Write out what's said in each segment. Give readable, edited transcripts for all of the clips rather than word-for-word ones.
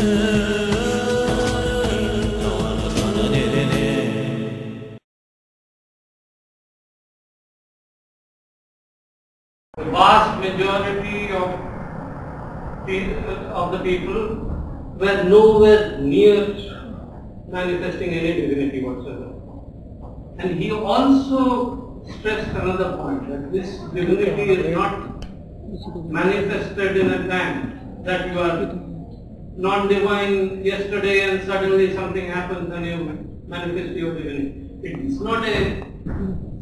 The vast majority of the people were nowhere near manifesting any divinity whatsoever. And he also stressed another point, that this divinity is not manifested in a time that you are non-divine yesterday and suddenly something happens and you manifest your divinity. It's not a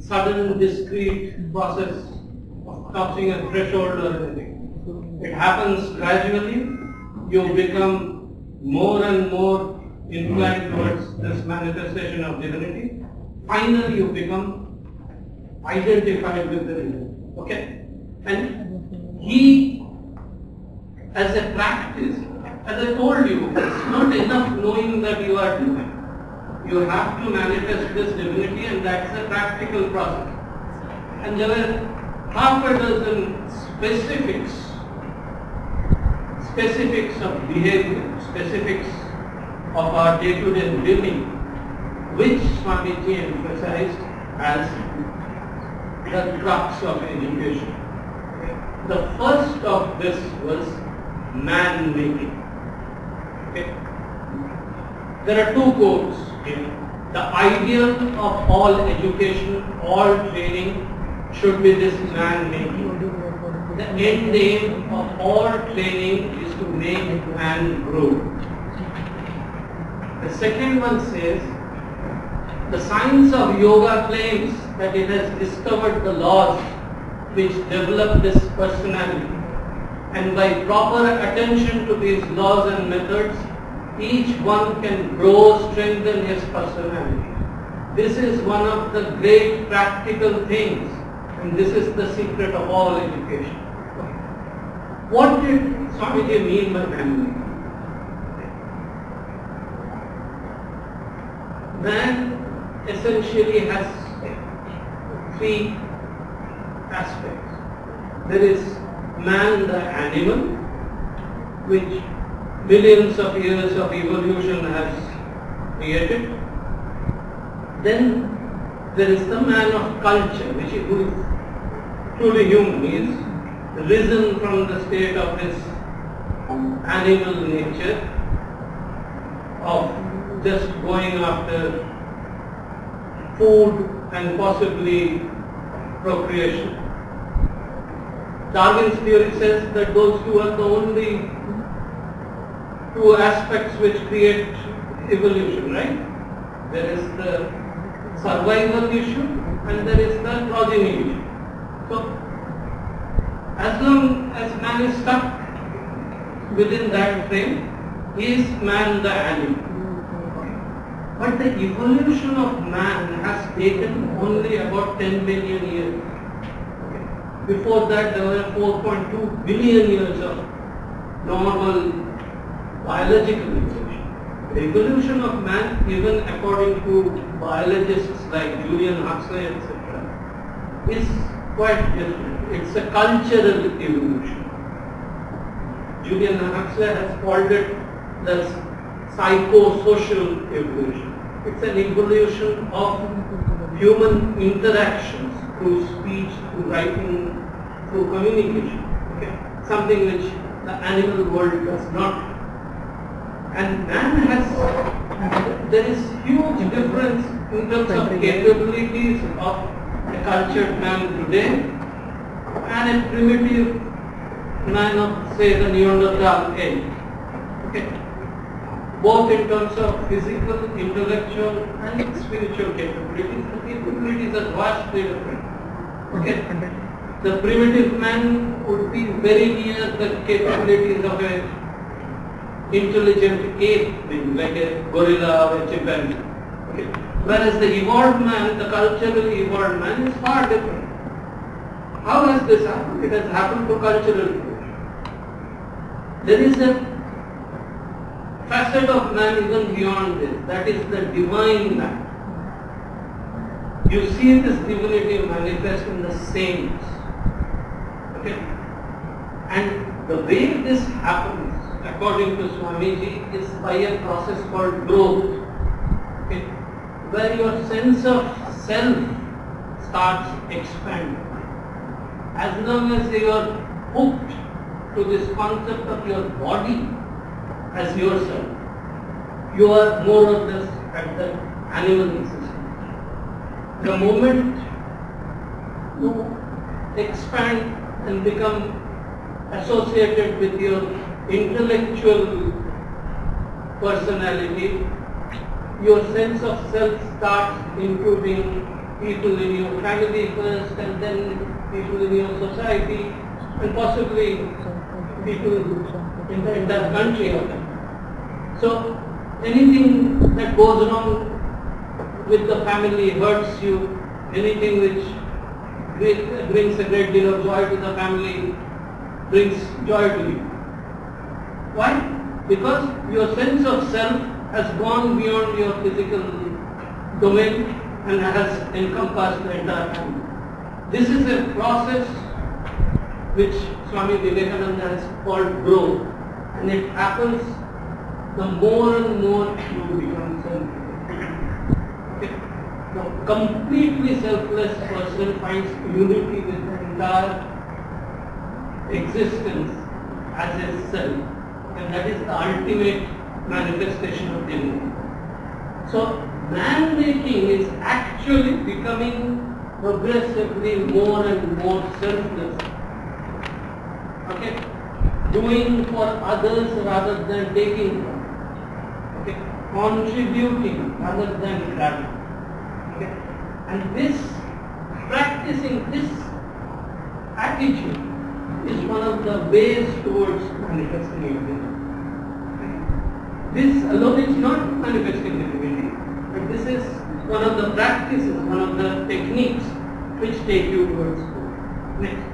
sudden discrete process of crossing a threshold or anything. It happens gradually. You become more and more inclined towards this manifestation of divinity. Finally you become identified with the divinity. Okay? And he, as a practice, as I told you, it's not enough knowing that you are divine. You have to manifest this divinity, and that's a practical process. And there were half a dozen specifics of behavior, specifics of our day-to-day living, which Swamiji emphasized as the crux of education. The first of this was man-making. Okay. There are two goals here. The ideal of all education, all training should be this man-making. The end aim of all training is to make man grow. The second one says, the science of yoga claims that it has discovered the laws which develop this personality, and by proper attention to these laws and methods, each one can grow, strengthen his personality. This is one of the great practical things, and this is the secret of all education. What did Swamiji mean by man-making? Man essentially has three aspects. There is man the animal, which millions of years of evolution has created. Then there is the man of culture, who is truly human. He is risen from the state of his animal nature, of just going after food and possibly procreation. Darwin's theory says that those two are the only two aspects which create evolution, right? There is the survival issue and there is the progeny issue. So, as long as man is stuck within that frame, is man the animal. But the evolution of man has taken only about 10 billion years. Before that, there were 4.2 billion years of normal biological evolution. The evolution of man, even according to biologists like Julian Huxley, etc., is quite different. It's a cultural evolution. Julian Huxley has called it the psychosocial evolution. It's an evolution of human interactions through speech, through writing, through communication. Okay? Something which the animal world does not. And man has, there is huge difference in terms of capabilities of a cultured man today and a primitive man of, say, the Neanderthal age. Okay? Both in terms of physical, intellectual and spiritual capabilities. The capabilities are vastly different. Okay? The primitive man would be very near the capabilities of a intelligent ape being, like a gorilla or a chimpanzee. Okay? Whereas the evolved man, the culturally evolved man, is far different. How has this happened? It has happened to cultural evolution. There is a facet of man even beyond this, that is the divine man. You see this divinity manifest in the saints. Okay? And the way this happens according to Swamiji, is by a process called growth, okay, where your sense of self starts expanding. As long as you are hooked to this concept of your body as yourself, you are more or less at the animal existence. The moment you expand and become associated with your intellectual personality, your sense of self starts including people in your family first, and then people in your society, and possibly people in the entire country of them. So anything that goes wrong with the family hurts you, anything which brings a great deal of joy to the family brings joy to you. Why? Because your sense of self has gone beyond your physical domain and has encompassed the entire family. This is a process which Swami Vivekananda has called growth, and it happens the more and more you become self-reliant. Okay? The completely selfless person finds unity with the entire existence as a self, and that is the ultimate manifestation of divinity. So man making is actually becoming progressively more and more selfless. Okay? Doing for others rather than taking from. Okay? Contributing rather than grabbing. Okay? And this, practicing this attitude is one of the ways towards manifesting divinity. This alone is not manifesting divinity, but this is one of the practices, one of the techniques which take you towards God. Next.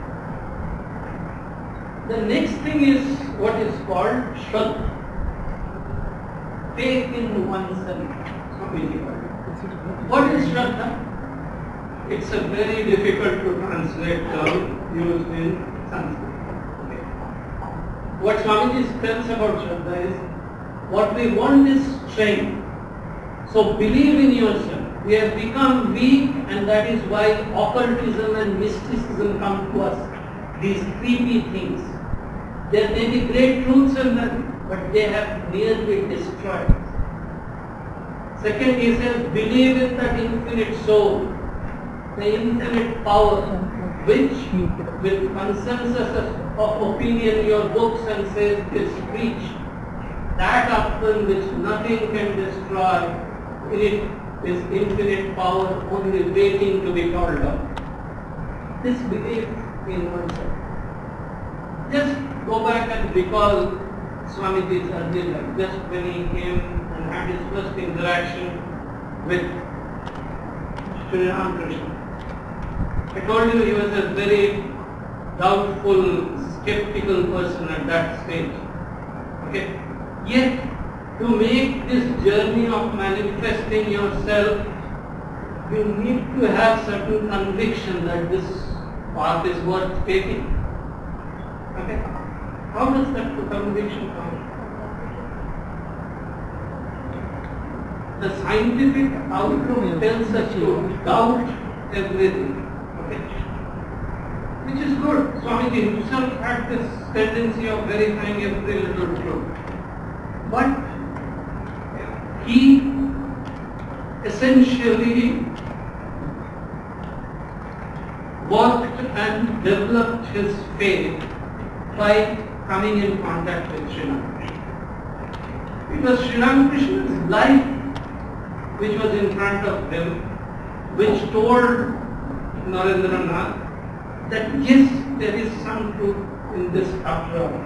The next thing is what is called Shraddha. Faith in oneself. What is Shraddha? It's a very difficult to translate term used in Sanskrit. Okay. What Swamiji tells about Shraddha is, what we want is strength. So believe in yourself. We have become weak, and that is why occultism and mysticism come to us. These creepy things. There may be great truths in them, but they have nearly destroyed us. Second, he says, believe in that infinite soul, the infinite power, which with consensus of opinion your books and says is preach. That upon which nothing can destroy, in it is infinite power only waiting to be called out. This belief in oneself. Just go back and recall Swamiji's earlier life, just when he came and had his first interaction with Sri Ramakrishna. I told you he was a very doubtful, skeptical person at that stage. Okay? Yet, to make this journey of manifesting yourself, you need to have certain conviction that this path is worth taking. Okay? How does that conviction come? The scientific outlook tells us to doubt everything. Okay? Which is good. Swamiji himself had this tendency of verifying every little truth. But he essentially worked and developed his faith by coming in contact with Sri Ramakrishna. It was Sri Ramakrishna's life which was in front of him, which told Narendranath that yes, there is some truth in this after all.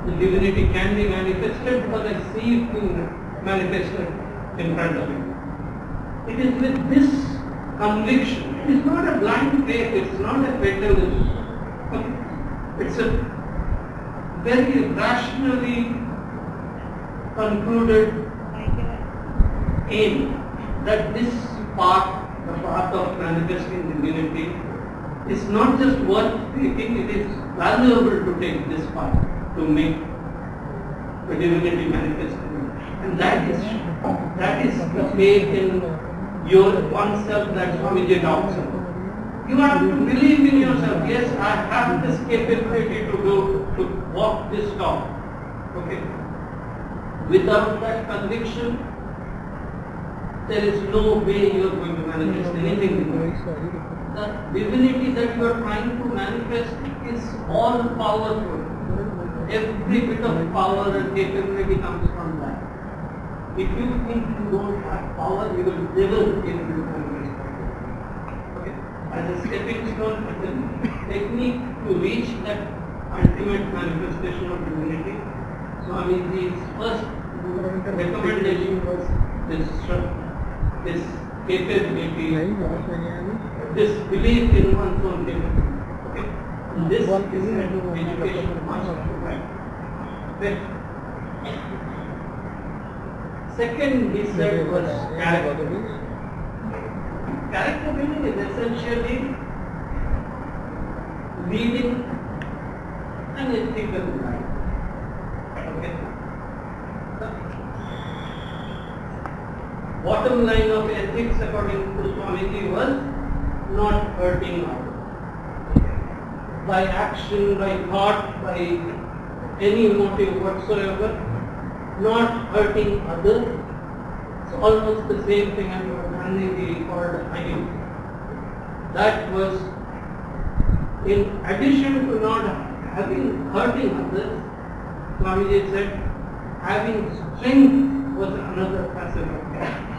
The divinity can be manifested because I see it being manifested in front of him. It is with this conviction. It is not a blind faith, it is not a fatalism. It's a very rationally concluded aim that this path, the path of manifesting divinity, is not just worth taking, it is valuable to take this path, to make the divinity manifested. And that is the faith in your oneself that Swamiji talks about. You have to believe in yourself. Yes, I have this capability to walk this talk. Okay. Without that conviction, there is no way you are going to manifest anything. The divinity that you are trying to manifest is all powerful. Every bit of power and capability comes from that. If you think you don't have power, you will never be able to manifest. Okay? As a stepping stone, as a technique to reach that ultimate manifestation of divinity, Swamiji's first recommendation was this capability, this belief in one's own capability. Okay? And this is an education must provide. Okay. Second, he said, was character. Character building is essentially leading an ethical life. Okay. The bottom line of ethics, according to Swamiji, was not hurting others. By action, by thought, by any motive whatsoever, not hurting others. It's almost the same thing as what Gandhiji called ahimsa. That was, in addition to not hurting others, Swamiji said, having strength was another facet of character.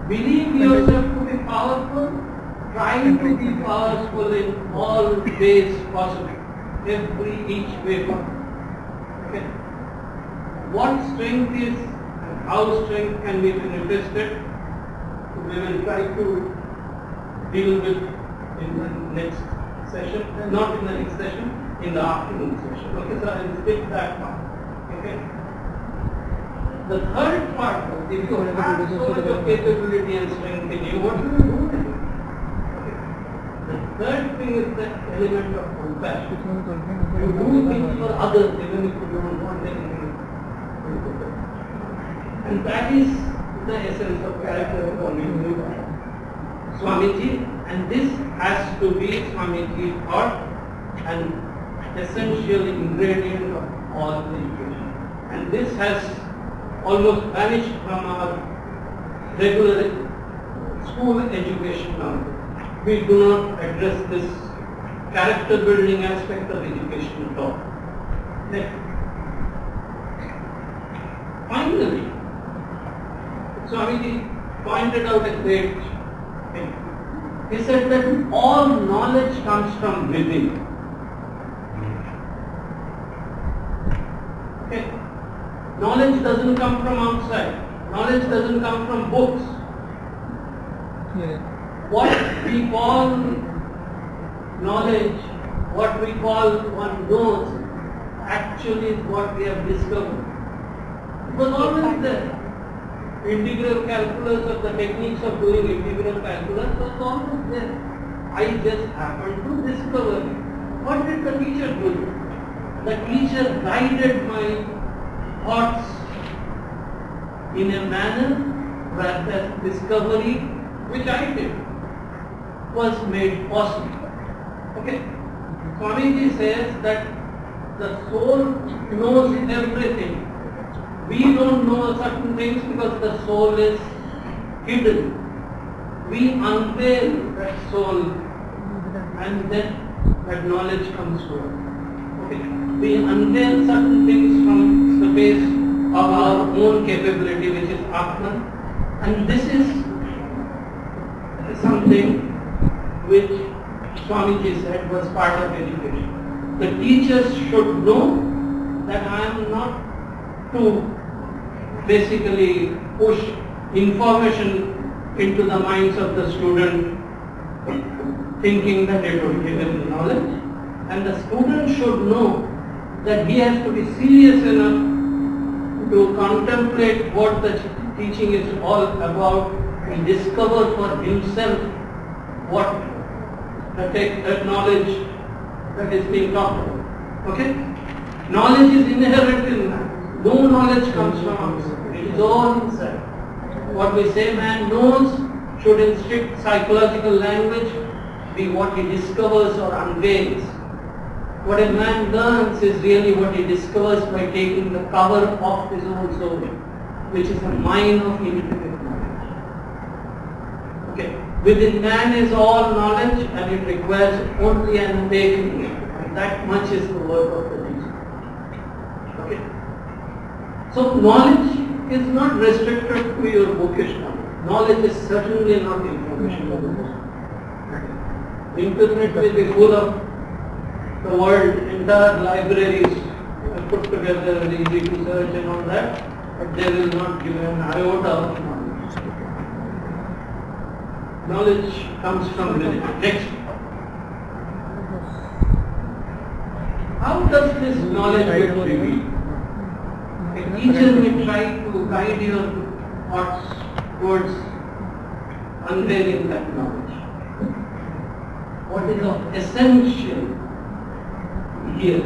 Believe yourself to be powerful, trying to be powerful in all ways possible, each way possible. Okay. What strength is and how strength can be manifested, we will try to deal with in the next session, not in the next session, in the afternoon session. Okay, so I will skip that part. Okay. The third part was, if you have so much of capability and strength in you, what do you do with it? Okay. The third thing is the element of compassion. You do things for others even if you don't want anything. And that is the essence of character according to Swamiji, and this has to be Swamiji thought and essential ingredient of all education. And this has almost vanished from our regular school education now. We do not address this character building aspect of education at all. Next. Finally, Swamiji pointed out a great thing. He said that all knowledge comes from within. Okay. Knowledge doesn't come from outside. Knowledge doesn't come from books. What we call knowledge, what we call one knows, actually is what we have discovered. It was always there. Integral calculus, or the techniques of doing integral calculus was always there. I just happened to discover it. What did the teacher do? The teacher guided my thoughts in a manner where the discovery which I did was made possible. Okay. Swamiji says that the soul knows everything. We don't know certain things because the soul is hidden. We unveil that soul and then that knowledge comes to us. Okay. We unveil certain things from the base of our own capability, which is Atman, and this is something which Swamiji said was part of education. The teachers should know that I am not to basically push information into the minds of the student thinking that it will give him knowledge, and the student should know that he has to be serious enough to contemplate what the teaching is all about and discover for himself what the knowledge that is being talked about. Okay? Knowledge is inherent in man. No knowledge comes from outside. It is all inside. What we say man knows should in strict psychological language be what he discovers or unveils. What a man learns is really what he discovers by taking the cover off his own soul, which is a mine of infinite knowledge. Okay. Within man is all knowledge and it requires only an awakening. And that much is the work of the teacher. Okay. So knowledge is not restricted to your bookish knowledge. Knowledge is certainly not information of the book. Internet will be full of the world, entire libraries put together and easy to search and all that, but they will not give an iota of knowledge. Knowledge comes from within. Next. How does this knowledge get revealed? A teacher may try to guide your thoughts towards unveiling that knowledge. What is of essential here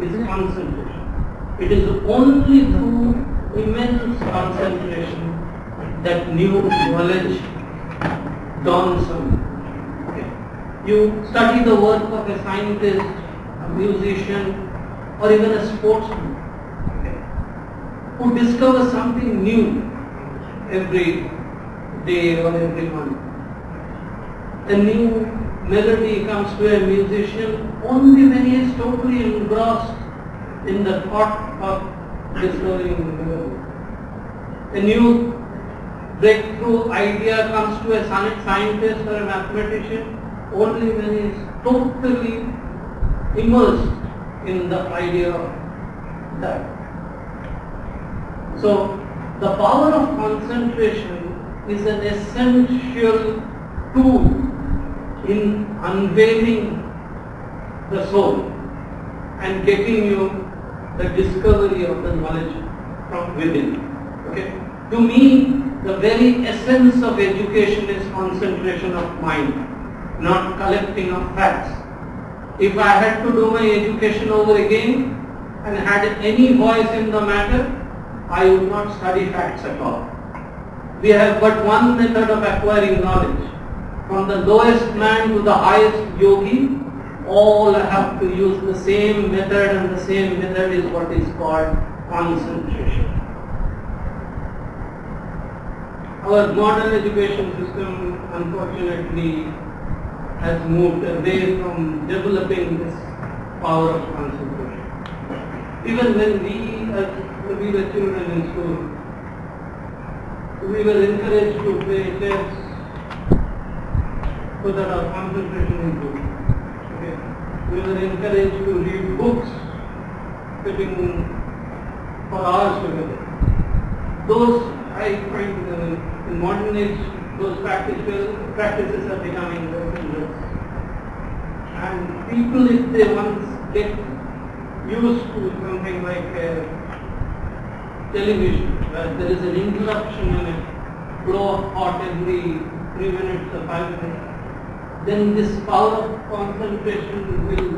is concentration. It is only through immense concentration that new knowledge dawns on you. Okay. You study the work of a scientist, a musician, or even a sportsman, okay, who discovers something new every day or every month. A new melody comes to a musician only when he is totally engrossed in the thought of discovering the melody. A new breakthrough idea comes to a scientist or a mathematician only when he is totally immersed in the idea of that. So, the power of concentration is an essential tool in unveiling the soul and getting you the discovery of the knowledge from within. Okay? To me, the very essence of education is concentration of mind, not collecting of facts. If I had to do my education over again and had any voice in the matter, I would not study facts at all. We have but one method of acquiring knowledge. From the lowest man to the highest yogi, all have to use the same method, and the same method is what is called concentration. Our modern education system, unfortunately, has moved away from developing this power of concentration. Even when we were children in school, we were encouraged to play chess so that our concentration improved. Okay. We were encouraged to read books, sitting for hours together. Those, I find in modern age, those practices are becoming less and less. And people, if they once get used to something like television, where there is an interruption in a flow of thought every 3 minutes or 5 minutes, then this power of concentration will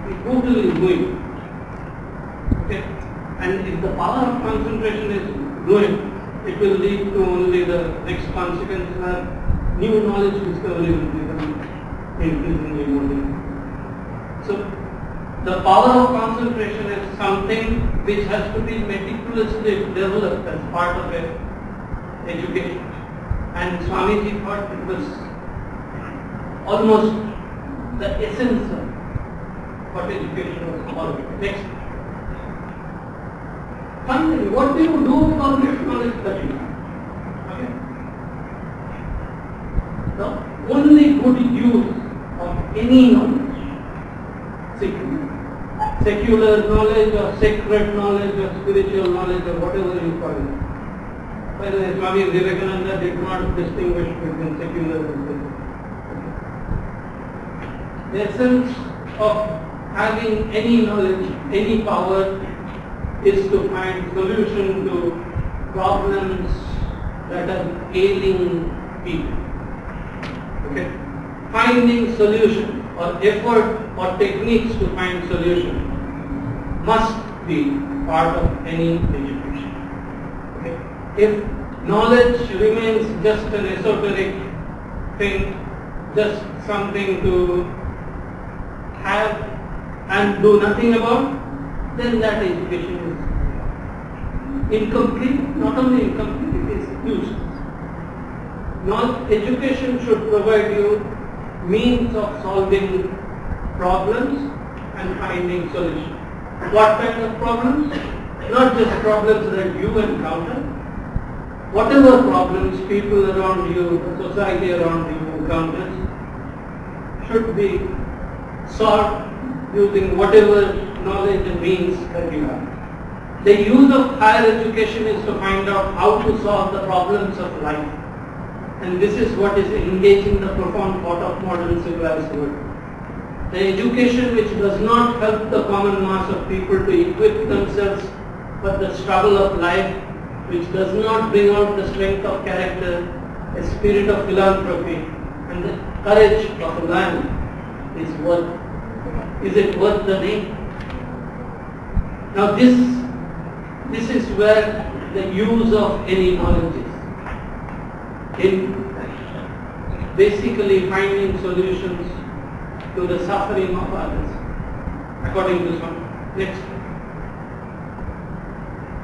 be totally ruined. Okay? And if the power of concentration is ruined, it will lead to only the next consequence where new knowledge discovery will become increasingly more difficult. So, the power of concentration is something which has to be meticulously developed as part of education. And Swamiji thought it was almost the essence of what education was all about. Next. Finally, what do you do with all this knowledge that you have? Okay. The only good use of any knowledge, secular knowledge or sacred knowledge or spiritual knowledge or whatever you call it. By the way, Swami Vivekananda did not distinguish between secular and spiritual. The essence of having any knowledge, any power, is to find solution to problems that are ailing people. Okay? Finding solution or effort or techniques to find solution must be part of any education. Okay? If knowledge remains just an esoteric thing, just something to have and do nothing about, then that education is incomplete. Not only incomplete, it is useless. Education should provide you means of solving problems and finding solutions. What kind of problems? Not just problems that you encounter. Whatever problems people around you, society around you encounters, should be solved using whatever knowledge and means that you have. The use of higher education is to find out how to solve the problems of life. And this is what is engaging the profound thought of modern civilized world. The education which does not help the common mass of people to equip themselves for the struggle of life, which does not bring out the strength of character, a spirit of philanthropy, and the courage of a man, is it worth the name? Now this is where the use of any knowledge is. In basically finding solutions to the suffering of others, according to some. Next.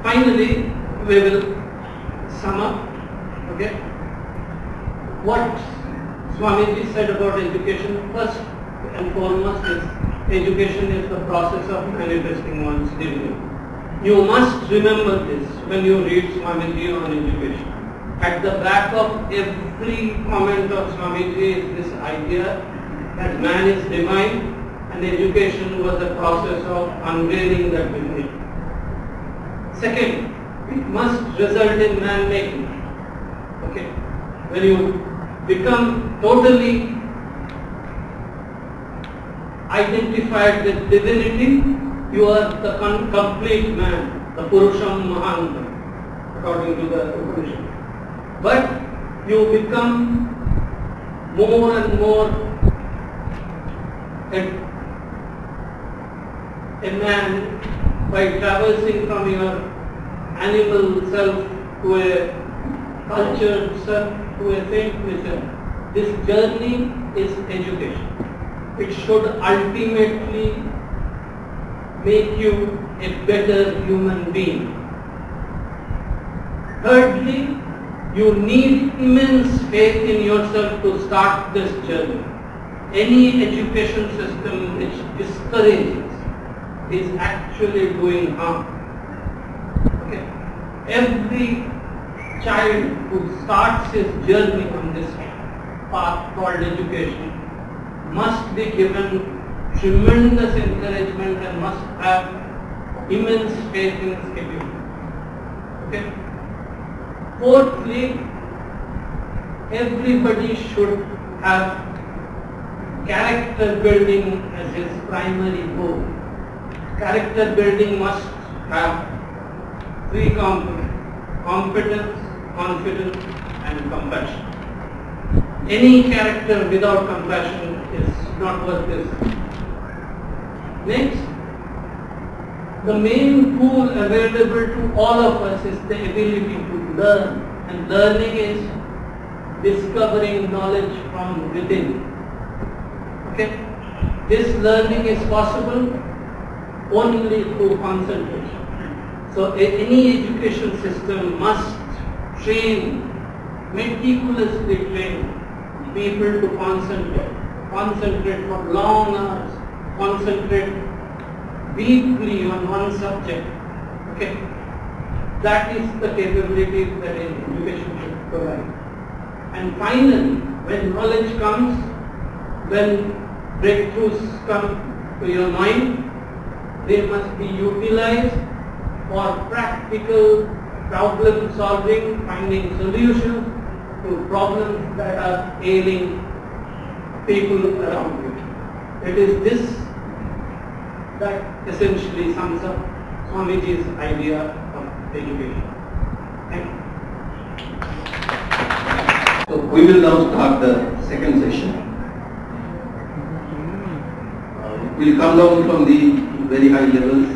Finally, we will sum up. Okay. What Swamiji said about education, first and foremost, is education is the process of manifesting one's divinity. You must remember this when you read Swamiji on education. At the back of every comment of Swamiji is this idea that man is divine and education was a process of unveiling that divinity. Second, it must result in man-making. Okay? When you become totally identified with divinity, you are the complete man, the Purusham Mahantam, according to the Upanishad. But you become more and more a man by traversing from your animal self to a cultured self to a saintly self. This journey is education. It should ultimately make you a better human being. Thirdly, you need immense faith in yourself to start this journey. Any education system which discourages is actually doing harm. Okay? Every child who starts his journey on this path called education must be given tremendous encouragement and must have immense faith in his ability. Okay? Fourthly, everybody should have character building as his primary goal. Character building must have three components: competence, confidence, and compassion. Any character without compassion is not worth this. Next, the main tool available to all of us is the ability to learn, and learning is discovering knowledge from within. Okay? This learning is possible only through concentration. So any education system must meticulously train people to concentrate for long hours, concentrate deeply on one subject. Okay? That is the capability that education should provide. And finally, when knowledge comes, when breakthroughs come to your mind, they must be utilized for practical problem solving, finding solutions to problems that are ailing people around you. It is this that essentially sums up Swamiji's idea of education. Thank you. So we will now start the second session. We'll come down from the very high levels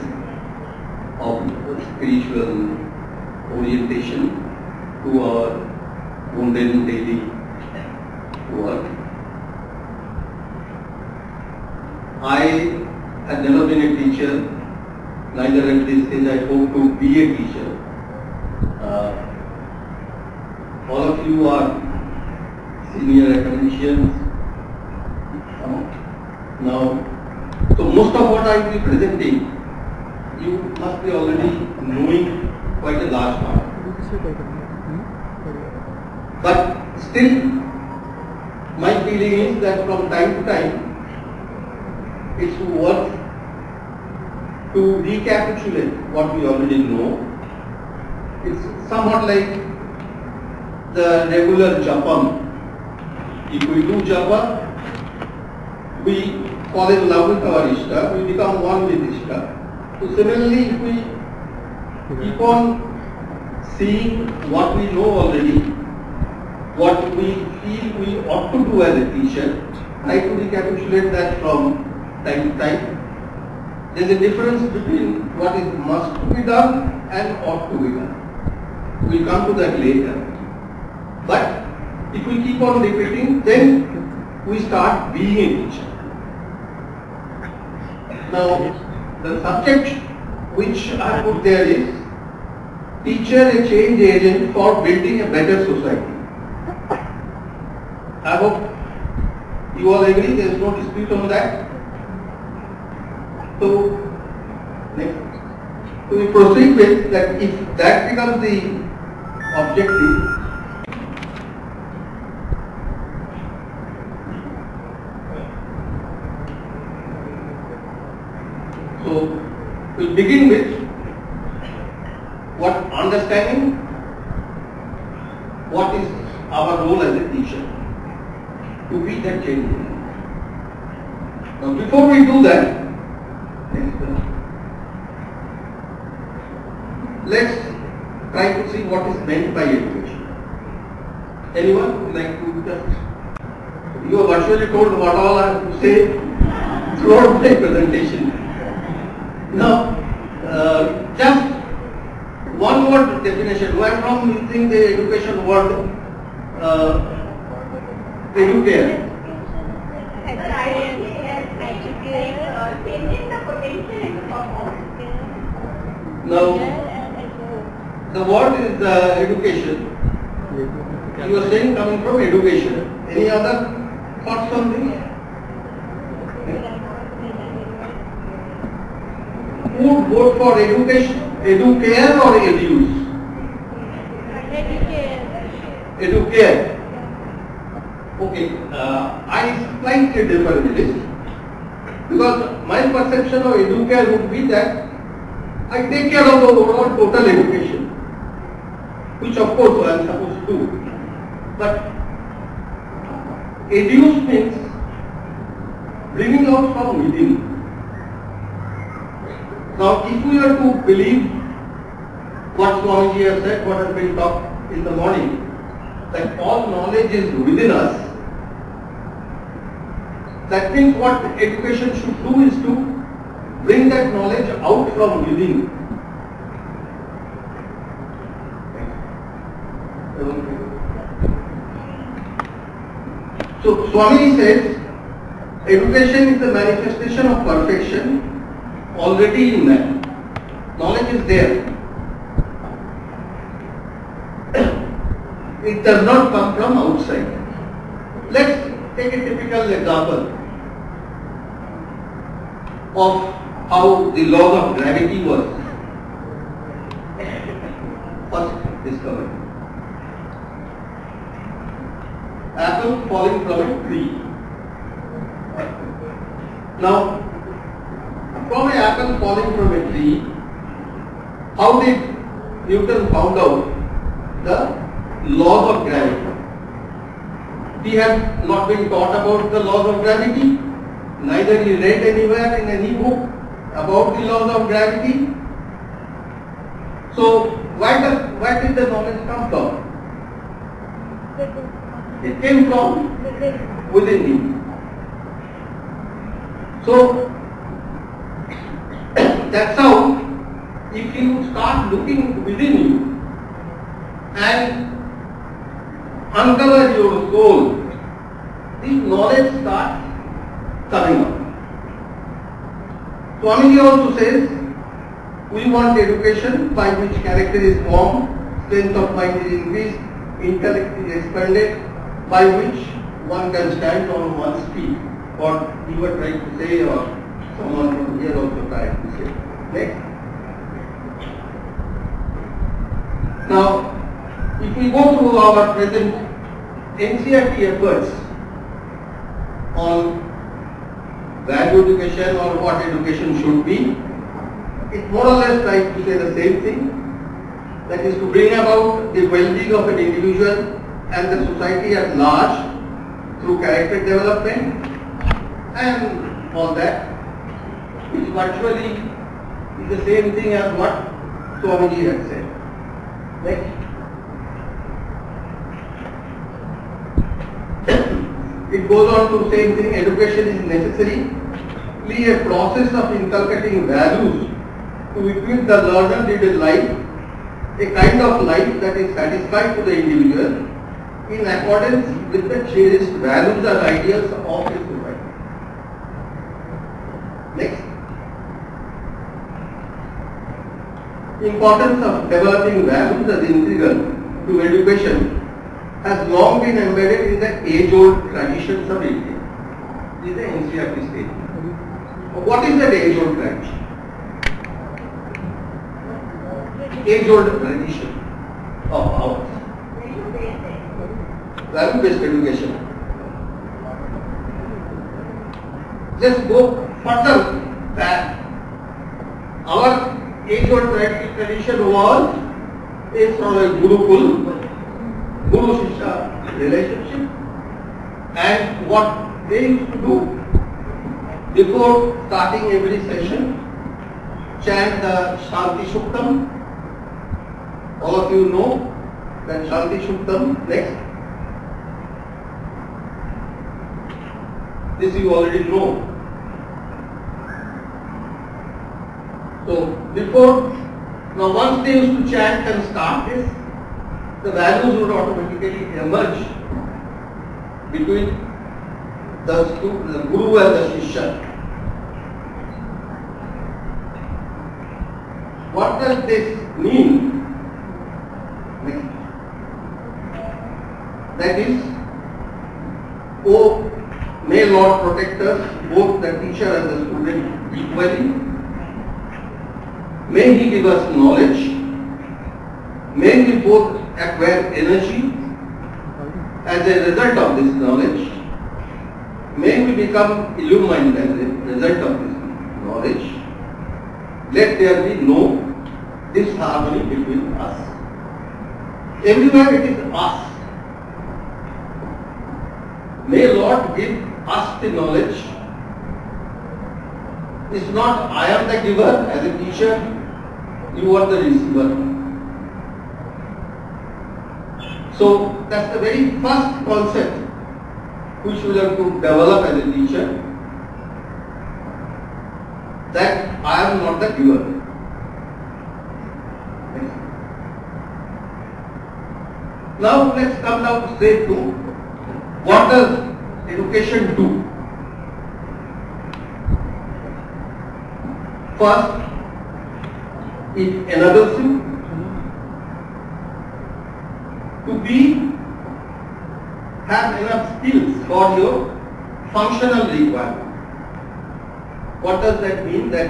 spiritual orientation to our mundane daily work. I had never been a teacher, neither at this stage I hope to be a teacher. All of you are senior academicians now. So most of what I will be presenting, you must be already knowing quite a large part. But still, my feeling is that from time to time, it's worth to recapitulate what we already know. It's somewhat like the regular japa. If we do japa, we fall in love with our Ishta, we become one with Ishta. So similarly, if we keep on seeing what we know already, what we feel we ought to do as a teacher, try to recapitulate that from time to time. There is a difference between what is must to be done and ought to be done. We will come to that later. But if we keep on repeating, then we start being a teacher. Now, the subject which I put there is teacher a change agent for building a better society. I hope you all agree, there is no dispute on that. So, next. So we proceed with that. If that becomes the objective, so we begin with what understanding what is our role as a teacher to be that change. Now before we do that, let's try to see what is meant by education. Anyone would like to just, you have virtually told what all I have to say throughout my presentation. Now, just one word definition. Where from using the education word educare? Now, the word is education. You are saying coming from education. Any other thoughts on this? Who would vote for education? Educare or educe? Educare. Okay, I slightly differ with this because my perception of educare would be that I take care of the overall total education, which of course I am supposed to do. But educe means bringing out from within. Now, if we are to believe what Swamiji has said, what has been talked in the morning, that all knowledge is within us, that means what education should do is to bring that knowledge out from within. So Swami says, education is the manifestation of perfection already in man. Knowledge is there. It does not come from outside. Let's take a typical example of how the laws of gravity was first discovered. Apple falling from a tree. Now, from an apple falling from a tree, how did Newton found out the laws of gravity? He had not been taught about the laws of gravity, neither he read anywhere in any book about the laws of gravity. So where did the knowledge come from? It came from within him. So that's how, if you start start looking within you and uncover your soul, this knowledge starts coming up. Swamiji also says, we want education by which character is formed, strength of mind is increased, intellect is expanded, by which one can stand on one's feet. What you were trying to say, or someone from here also tried to say. Next. Now, if we go through our present NCERT efforts on value education or what education should be, it more or less tries to say the same thing, that is to bring about the well-being of an individual and the society at large through character development and all that, which virtually is the same thing as what Swamiji had said. Next. It goes on to same thing, education is necessarily a process of inculcating values to equip the learner with a life, a kind of life that is satisfied to the individual in accordance with the cherished values and ideals of his society. Next. Importance of developing values as integral to education has long been embedded in the age-old traditions of India. This is the NCERT statement. What is that age-old tradition? Age-old tradition of ours. Value-based education. Just go further back. Our age-old tradition was a sort of a Gurukul, Guru-Shishya relationship, and what they used to do before starting every session, chant the Shanti Shuktam. All of you know that Shanti Shuktam. Next. This you already know. So before, now once they used to chant and start this, the values would automatically emerge between the Guru and the Shishya. What does this mean? That is, oh, may Lord protect us, both the teacher and the student equally. May He give us knowledge. May we both acquire energy as a result of this knowledge. May we become illumined as a result of this knowledge. Let there be no disharmony between us. Everywhere it is us. May Lord give us the knowledge. It's not I am the giver as a teacher, you are the receiver. So that's the very first concept which we have to develop as a teacher, that I am not the giver. Now let's come down straight to what does education do? First, it enables you to have enough skills for your functional requirement. What does that mean? That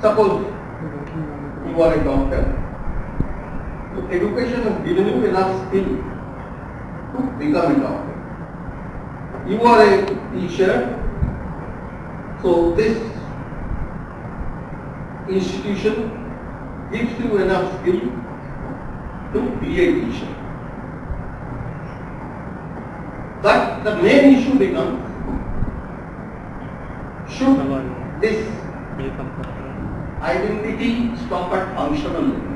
suppose you are a doctor, so education has given you enough skill to become a doctor. You are a teacher, so this institution gives you enough skill to be a teacher. But the main issue becomes, should this identity stop at functional level?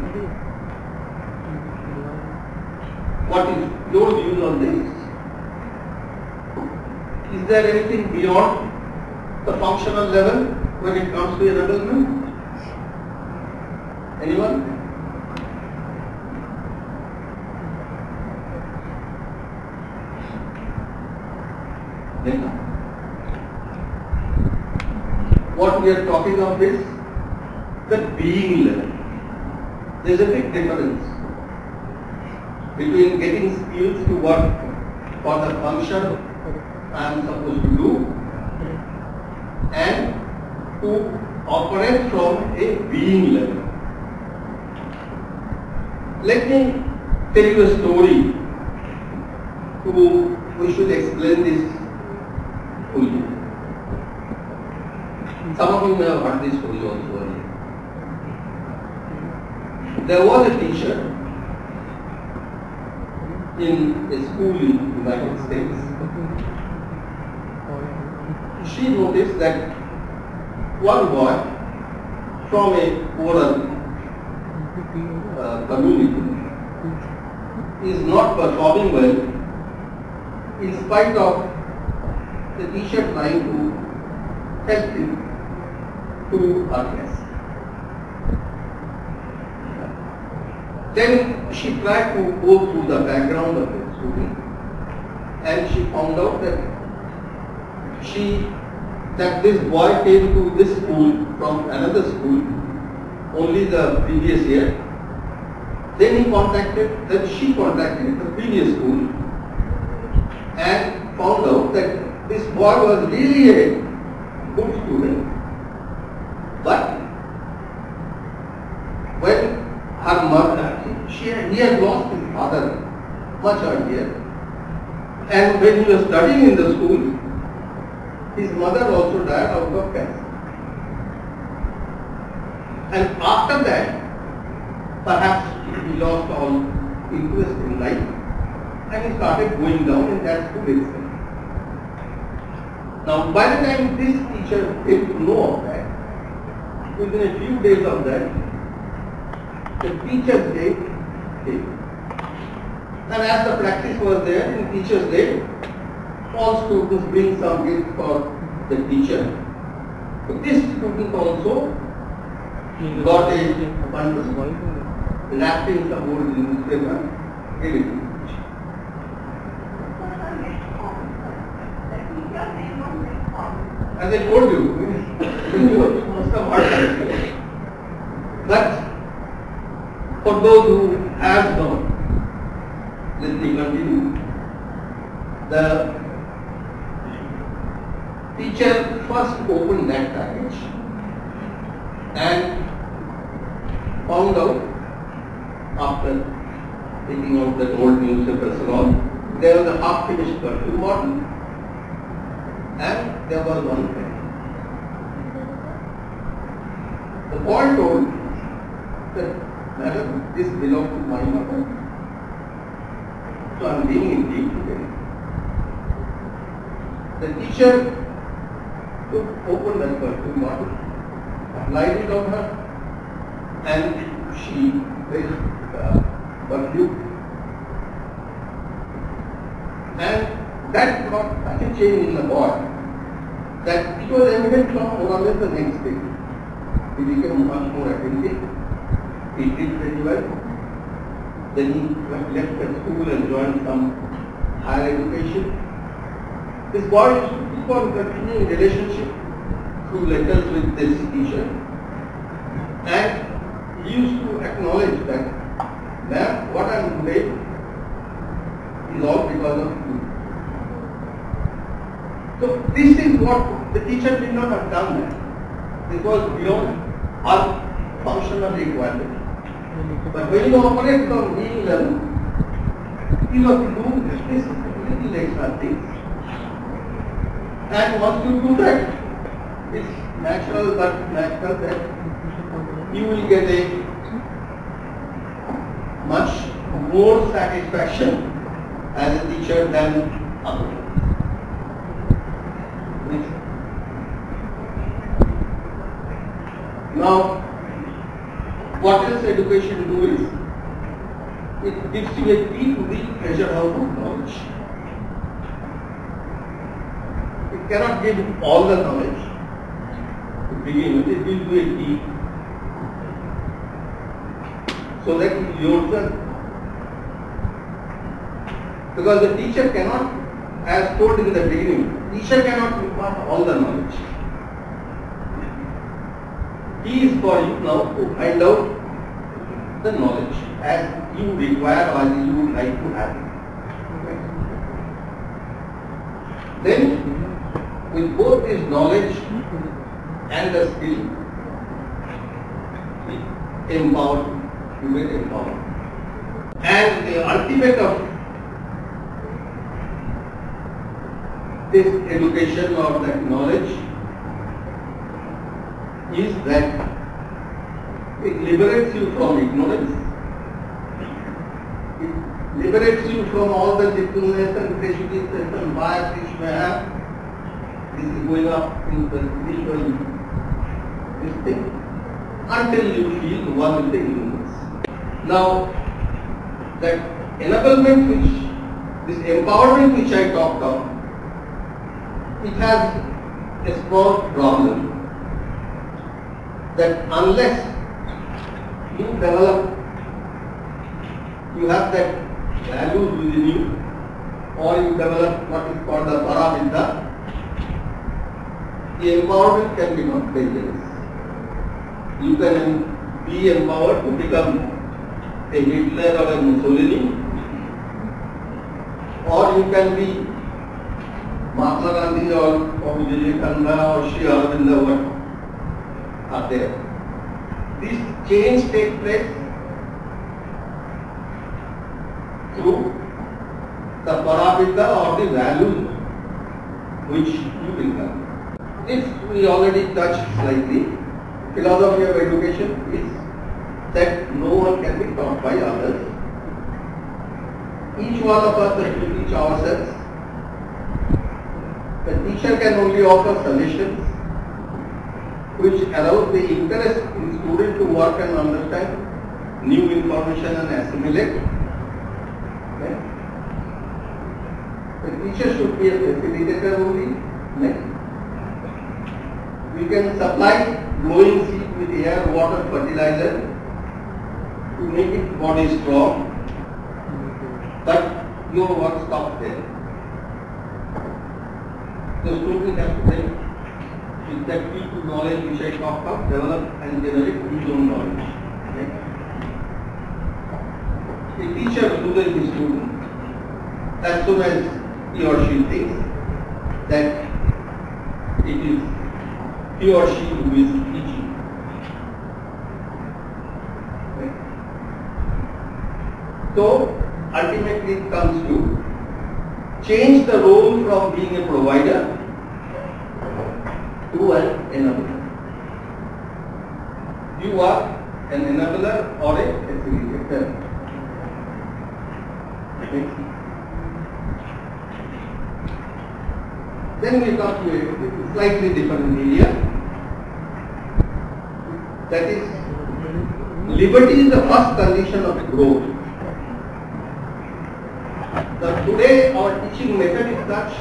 What is your views on this? Is there anything beyond the functional level when it comes to enablement? Anyone? What we are talking of is the being level. There is a big difference between getting skills to work for the function I am supposed to do and to operate from a being level. Let me tell you a story we should explain this fully. Some of you may have heard this story also earlier. There was a teacher in a school in the United States. She noticed that one boy from a poorer community is not performing well in spite of the teacher trying to help him to her class. Then she tried to go through the background of the student and she found out that this boy came to this school from another school only the previous year. Then she contacted the previous school and found out that this boy was really a good student. But when her mother, he had lost his father much earlier, and when he was studying in the school, his mother also died out of cancer. And after that, perhaps he lost all interest in life and he started going down in that school itself. Now, by the time this teacher came to know of that, within a few days of that, the Teacher's Day came. And as the practice was there in Teacher's Day, all students bring some gift for the teacher. But this student also got a bundle, wrapped in some old newspaper, gave it to the teacher. As I told you, you must have heard that. But for those who have known, let me continue. The teacher first opened that package and found out, after taking out the old newspapers and all, there was a half-finished perfume bottle and there was one pen. The boy told that, madam, this belongs to my mother, so I am being in deep today. The teacher opened that perfume bottle, applied it on her, and she perfume. And that brought such a change in the boy that it was evident from more or less the next day. He became much more attentive. He did very well. Then he left the school and joined some higher education. This boy used to keep on continuing relationship through letters with this teacher, and he used to acknowledge that, ma'am, what I am today is all because of you. So this is what the teacher did not have done that. This was beyond our functional requirement. But when you operate from being level, you have to do this little extra things. And once you do that, it's natural that you will get a much more satisfaction as a teacher than others. Now, what else education do is, it gives you a key to the treasure house of knowledge. It cannot give all the knowledge to begin with, it gives you a key. so that yourself, because the teacher cannot, as told in the beginning, teacher cannot impart all the knowledge. He is for you now to find out the knowledge as you require or as you would like to have it. Then, with both this knowledge and the skill, empowered, you get empowered. And the ultimate of this education or that knowledge is that it liberates you from ignorance. It liberates you from all the fickleness and prejudices and bias which you may have. This is going up in the spiritual this thing until you feel one with the ignorance. Now, that enablement which, this empowerment which I talked of, it has a small problem that unless you develop, you have that values within you, or you develop what is called the Paravidya, the empowerment can become dangerous. You can be empowered to become a Hitler or a Mussolini, or you can be Mahatma Gandhi or Vivekananda or Sri Aurobindo, what are there. This change takes place through the Paravidya or the values which you become. This we already touched slightly. Philosophy of education is that no one can be taught by others. Each one of us has to teach ourselves. The teacher can only offer solutions which allows the interest in student to work and understand new information and assimilate. Okay. The teacher should be a facilitator only. Next. We can supply glowing seed with air, water, fertilizer to make its body strong, but your work stops there. The student has to take with that key to knowledge which I talked of, develop and generate his own knowledge. Okay. The teacher loses the student as soon as he or she thinks that it is he or she who is teaching. Okay. So ultimately it comes to change the role from being a provider to an enabler. You are an enabler or a facilitator. Okay. Then we come to a slightly different area. That is, liberty is the first condition of growth. Today our teaching method is such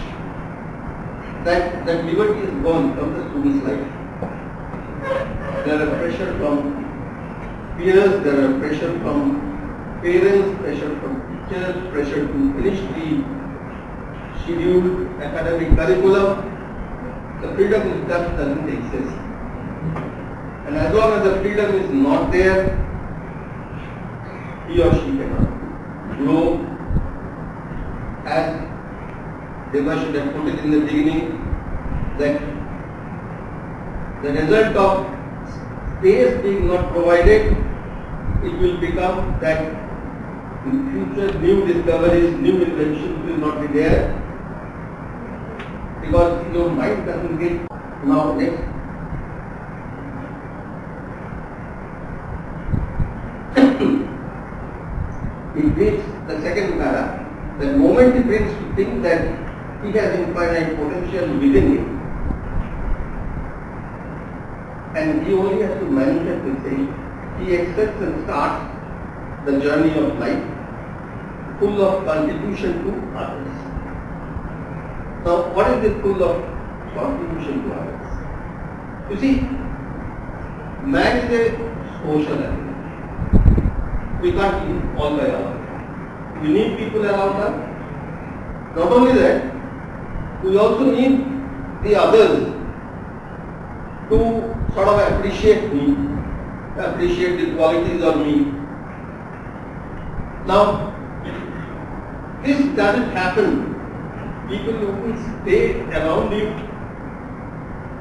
that liberty is gone from the student's life. There are pressure from peers, there are pressure from parents, pressure from teachers, pressure to finish the scheduled academic curriculum. The freedom is just doesn't exist. And as long as the freedom is not there, he or she cannot grow. As Deva should have put it in the beginning, that the result of space being not provided, it will become that in future new discoveries, new inventions will not be there, because your mind doesn't get now next. It brings the second para. The moment he brings to think that he has infinite potential within him, and he only has to manifest the same, he accepts and starts the journey of life full of contribution to others. Now, what is this full of contribution to others? You see, man is a social animal. we can't live all by ourselves. We need people around us. Not only that, we also need the others to sort of appreciate me, appreciate the qualities of me. Now, this doesn't happen. People who will stay around you,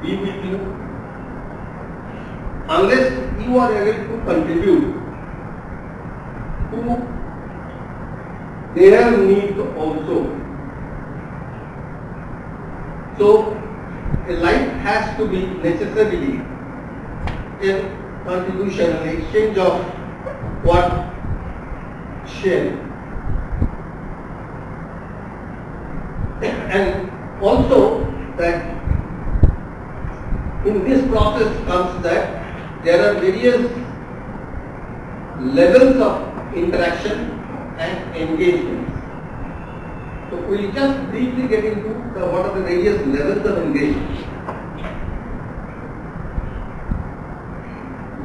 be with you, unless you are able to contribute to their needs also. So, a life has to be necessarily a contribution, an exchange of what? Share. And also that in this process comes that there are various levels of interaction and engagement. So we will just briefly get into what are the various levels of engagement.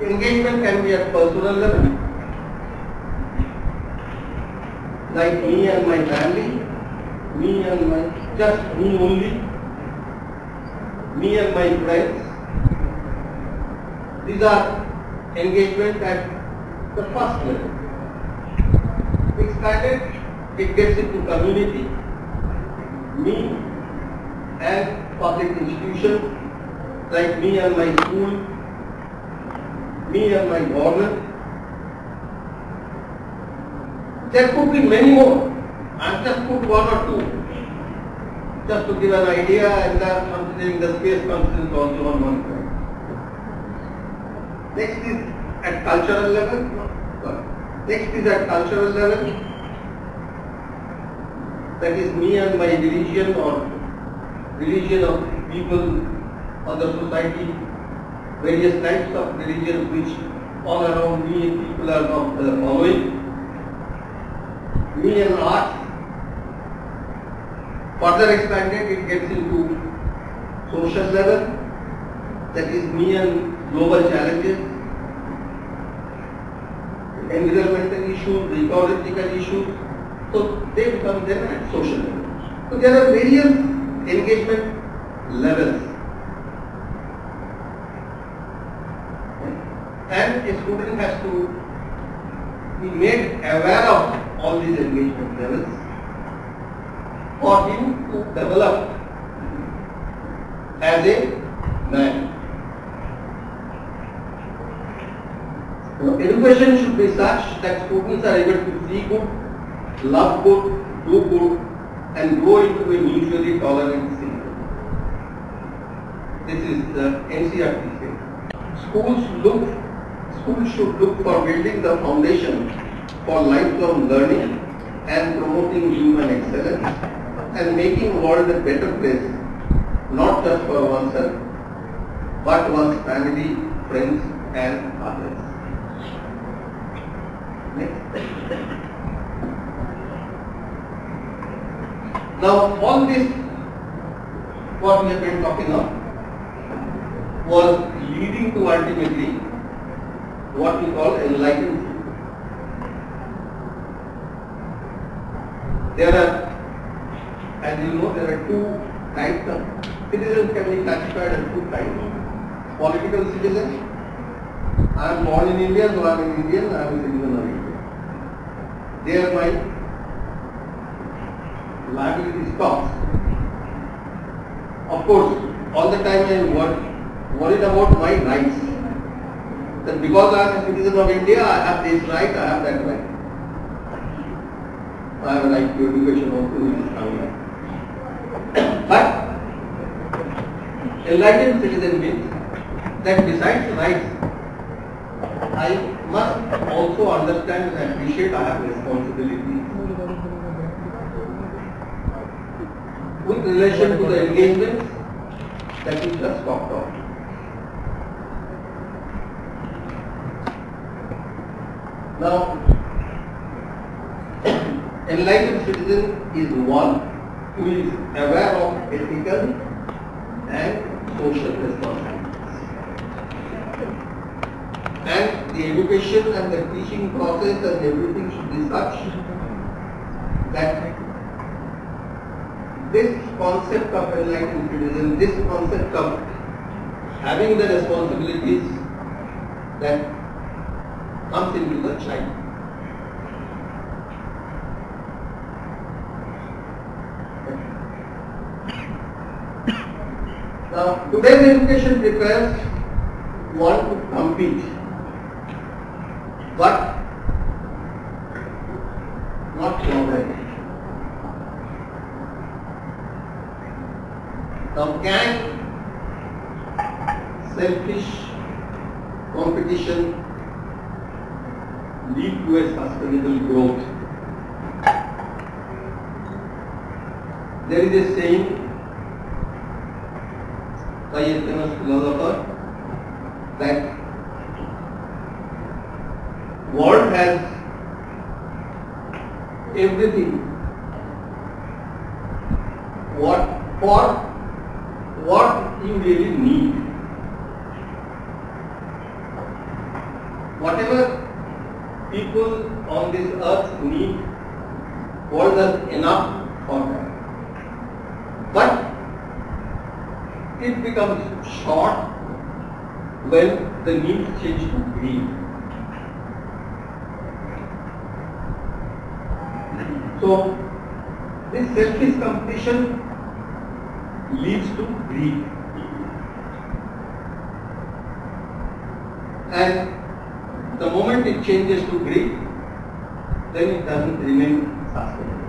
The engagement can be at personal level, like me and my family, me and my, just me only, me and my friends. These are engagement at the first level. Expanded, it gets into community, me and public institutions, like me and my school, me and my government. There could be many more. I've just put one or two, just to give an idea, and considering the space constraints also on one side. Next is at cultural level. Next is at cultural level. That is me and my religion or religion of people or the society, various types of religions which all around me people are following. Me and art. Further expanded, it gets into social level, that is me and global challenges, environmental issues, ecological issues, so they become then at social level. So there are various engagement levels, and a student has to be made aware of all these engagement levels for him to develop as a man. So education should be such that students are able to see good, love good, do good, and grow into a mutually tolerant citizen. This is the NCERT say. Schools should look for building the foundation for lifelong learning and promoting human excellence and making the world a better place, not just for oneself, but one's family, friends, and others. Next. Now, all this, what we have been talking of, was leading to ultimately what we call enlightened. There are, as you know, there are two types of citizens can be classified as two types. Political citizens. I am born in India, so I am an Indian, I am a citizen of India. There my liability stops. Of course, all the time I am worried about my rights. That because I am a citizen of India, I have this right, I have that right. I have a right to education also, which is coming. But enlightened citizen means that besides rights, I must also understand and appreciate I have responsibilities with relation to the engagements that we just talked of. Now, enlightened citizen is one who is aware of ethical and social responsibilities. And the education and the teaching process and everything should be such that this concept of enlightened citizen, this concept of having the responsibilities that comes into the child. Now, today's education prepares one to compete, but not globally. Now, can selfish competition lead to a sustainable growth? There is a saying by a famous philosopher that world has everything what you really need. Whatever people on this earth need, world has enough for them. But it becomes short when the needs change to greed. So, this selfish competition leads to greed. And the moment it changes to greed, then it doesn't remain sustainable.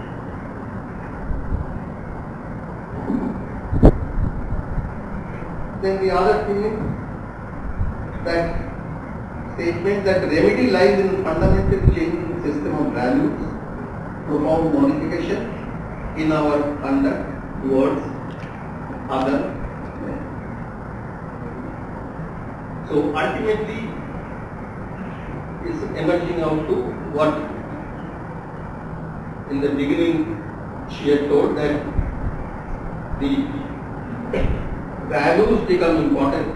Then the other thing is that statement that remedy lies in fundamental change in system of values, profound modification in our conduct towards other men. So ultimately, it's emerging out to what in the beginning she had told, that the values become important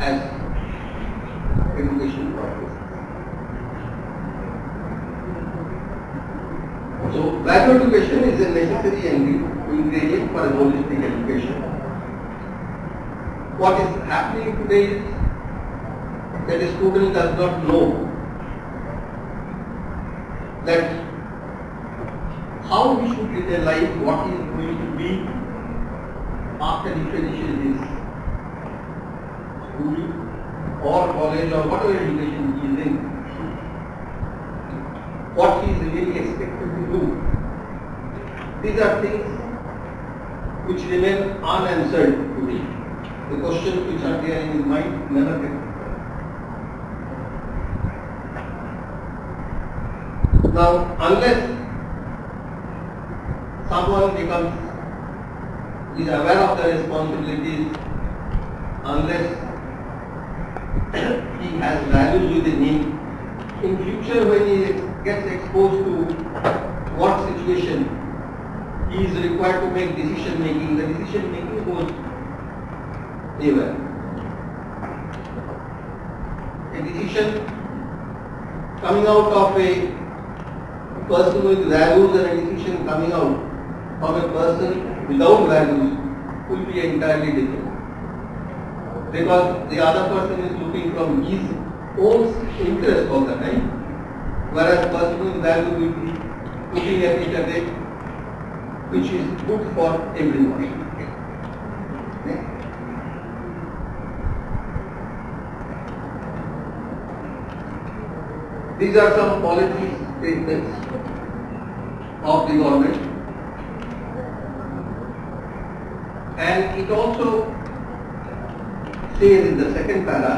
as education progresses. So, value education is a necessary ingredient for a holistic education. What is happening today is that a student does not know that how he should live a life, what he is going to be after he finishes his school or college or whatever education he is in, what he is really expected to do. These are things which remain unanswered today. The questions which are there in his mind never get answered. Now, unless someone is aware of the responsibilities, unless he has values within him, in future when he gets exposed to what situation he is required to make decision making, the decision making goes anywhere. A decision coming out of a person with values and a decision coming out of a person without values will be entirely different. Because the other person is looking from his own interest all the time, whereas person with value will be looking at it at it which is good for everyone. These are some policy statements of the government, and it also says in the second para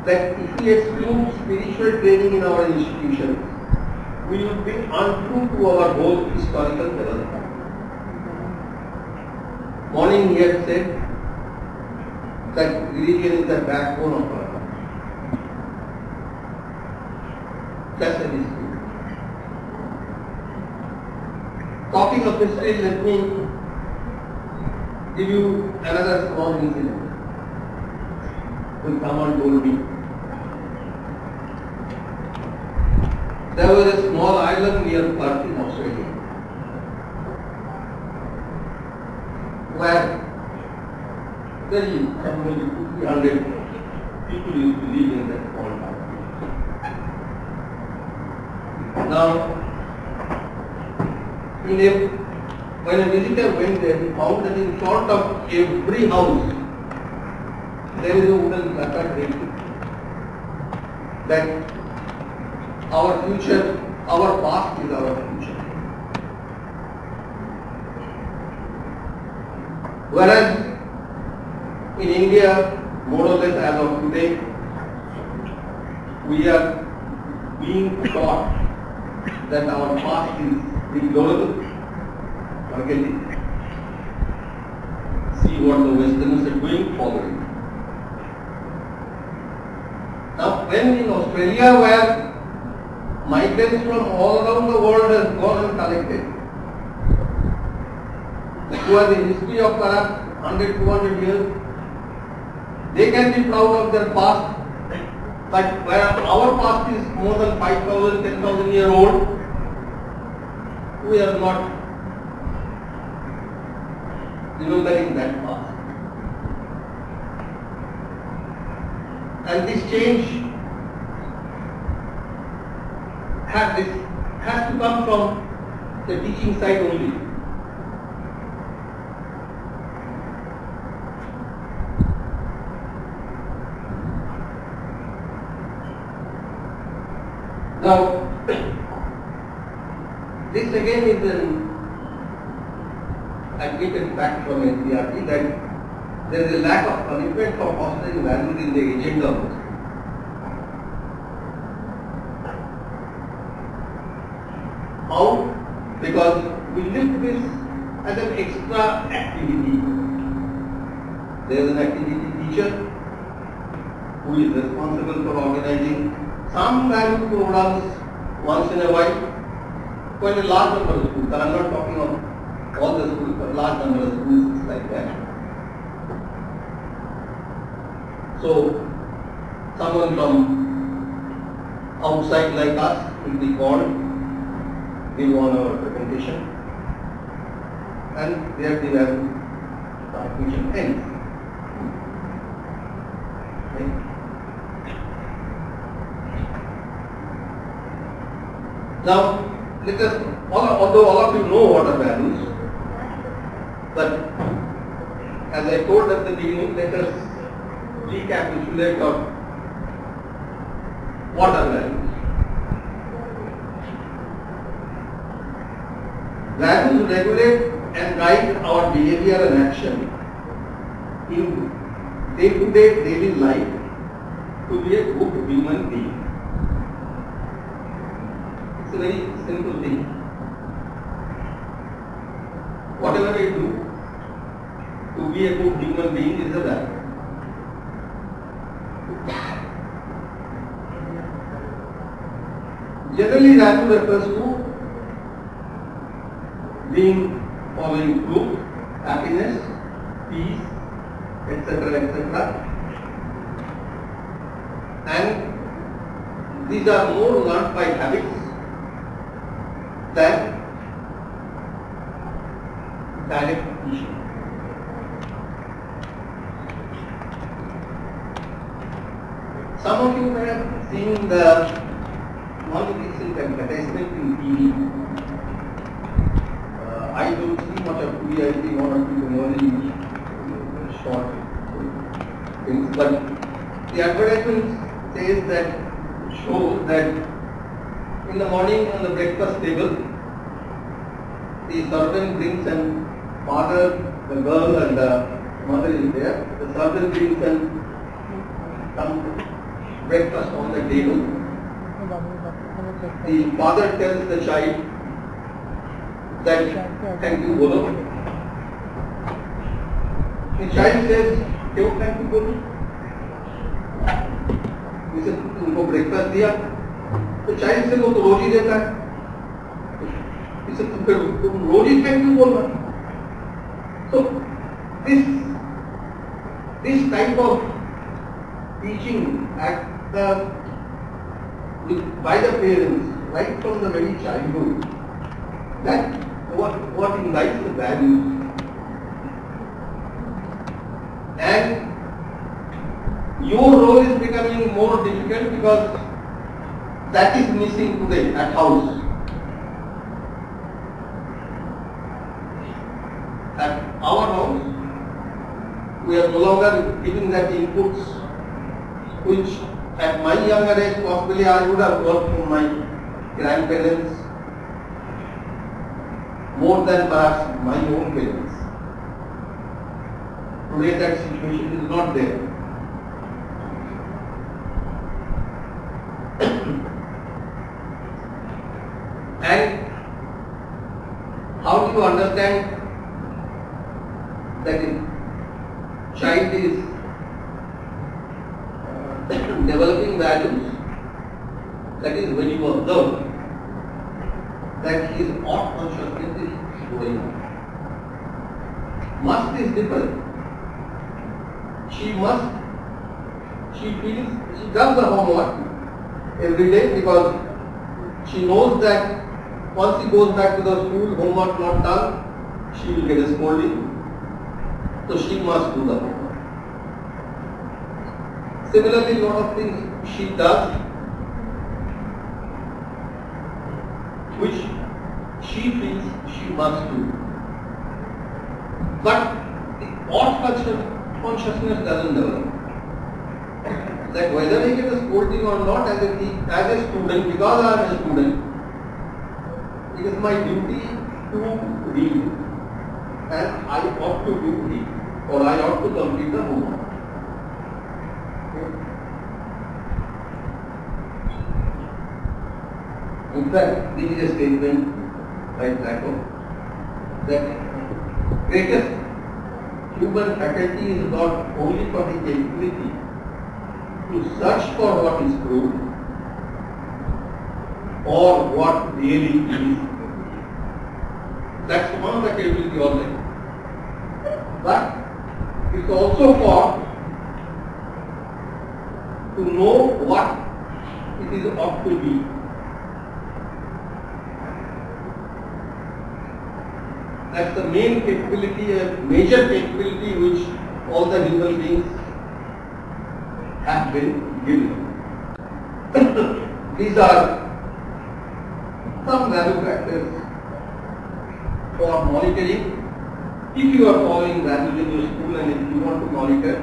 that if we exclude spiritual training in our institutions, we will be untrue to our whole historical development. Morning he had said that religion is the backbone of our life. That's a history. Talking of history, let me give you another small incident. when someone told me. There was a small island near Perth in Australia, where very probably 200 people used to live in that small town. Now, when a visitor went there, he found that in front of every house there is a wooden placard written that our future, our past is our future. Whereas in India, more or less as of today, we are being taught that our past is ignorable. Forget it. See what the Westerners are doing, follow it. Now, when in Australia, where migrants from all around the world have gone and collected, who have a history of perhaps 100, 200 years, they can be proud of their past, but where our past is more than 5,000, 10,000 years old, we are not remembering that past. And this change has to come from the teaching side only. Now, this again is an admitted fact from NCERT that there is a lack of commitment for fostering values in the agenda of the school. How? Because we lift this as an extra activity. There is an activity teacher who is responsible for organizing some value programs once in a while. Quite a large number of schools, I'm not talking of all the schools, but large number of schools is like that. So, someone from outside like us will be called, give on our presentation, and there the value transmission ends. Okay. Now, let us, although all of you know what are values, but as I told at the beginning, let us recapitulate on what are values. Values regulate and guide our behavior and action in day-to-day daily life to be a good human being. It's a very simple thing. Whatever we do to be a good human being is a value. Generally, value refers to being following truth, happiness, peace, etc., etc. And these are more learned by habits than direct teaching. Some of you may have seen the one recent advertisement in TV. I don't see much of TV, I see one or two only short things, but the advertisement says that, shows that in the morning on the breakfast table, the servant brings and father, the girl and the mother is there. The servant brings and some breakfast on the table. The father tells the child that thank you bolo. The child says, क्यों thank you bolo? He said, तुमको breakfast दिया. The child says, वो तो रोज ही देता है. He said, तुम रोज ही thank you बोलना. So this type of teaching by the parents right from the very childhood that what invites the values. And your role is becoming more difficult because that is missing today at house. At our house, we are no longer giving that inputs which at my younger age possibly I would have got from my grandparents more than perhaps my own parents. Today that situation is not there. And how do you understand that a child is developing values? That is when you observe that his ought consciousness is growing. Must is different. She does the homework every day because she knows that once he goes back to the school, homework not done, she will get a scolding. So she must do the homework. Similarly, a lot of things she does which she feels she must do. But the ought consciousness doesn't develop. That whether he gets a scolding or not as a student, because I am a student, it is my duty to read and I ought to do it or I ought to complete the homework. In fact, this is a statement by Plato that greatest human faculty is not only for the capability to search for what is true or what really is. That's one of the capability already. But it's also for to know what it is ought to be. That's the main capability, a major capability which all the human beings have been given. These are some value factors for monitoring. If you are following values in your school and if you want to monitor,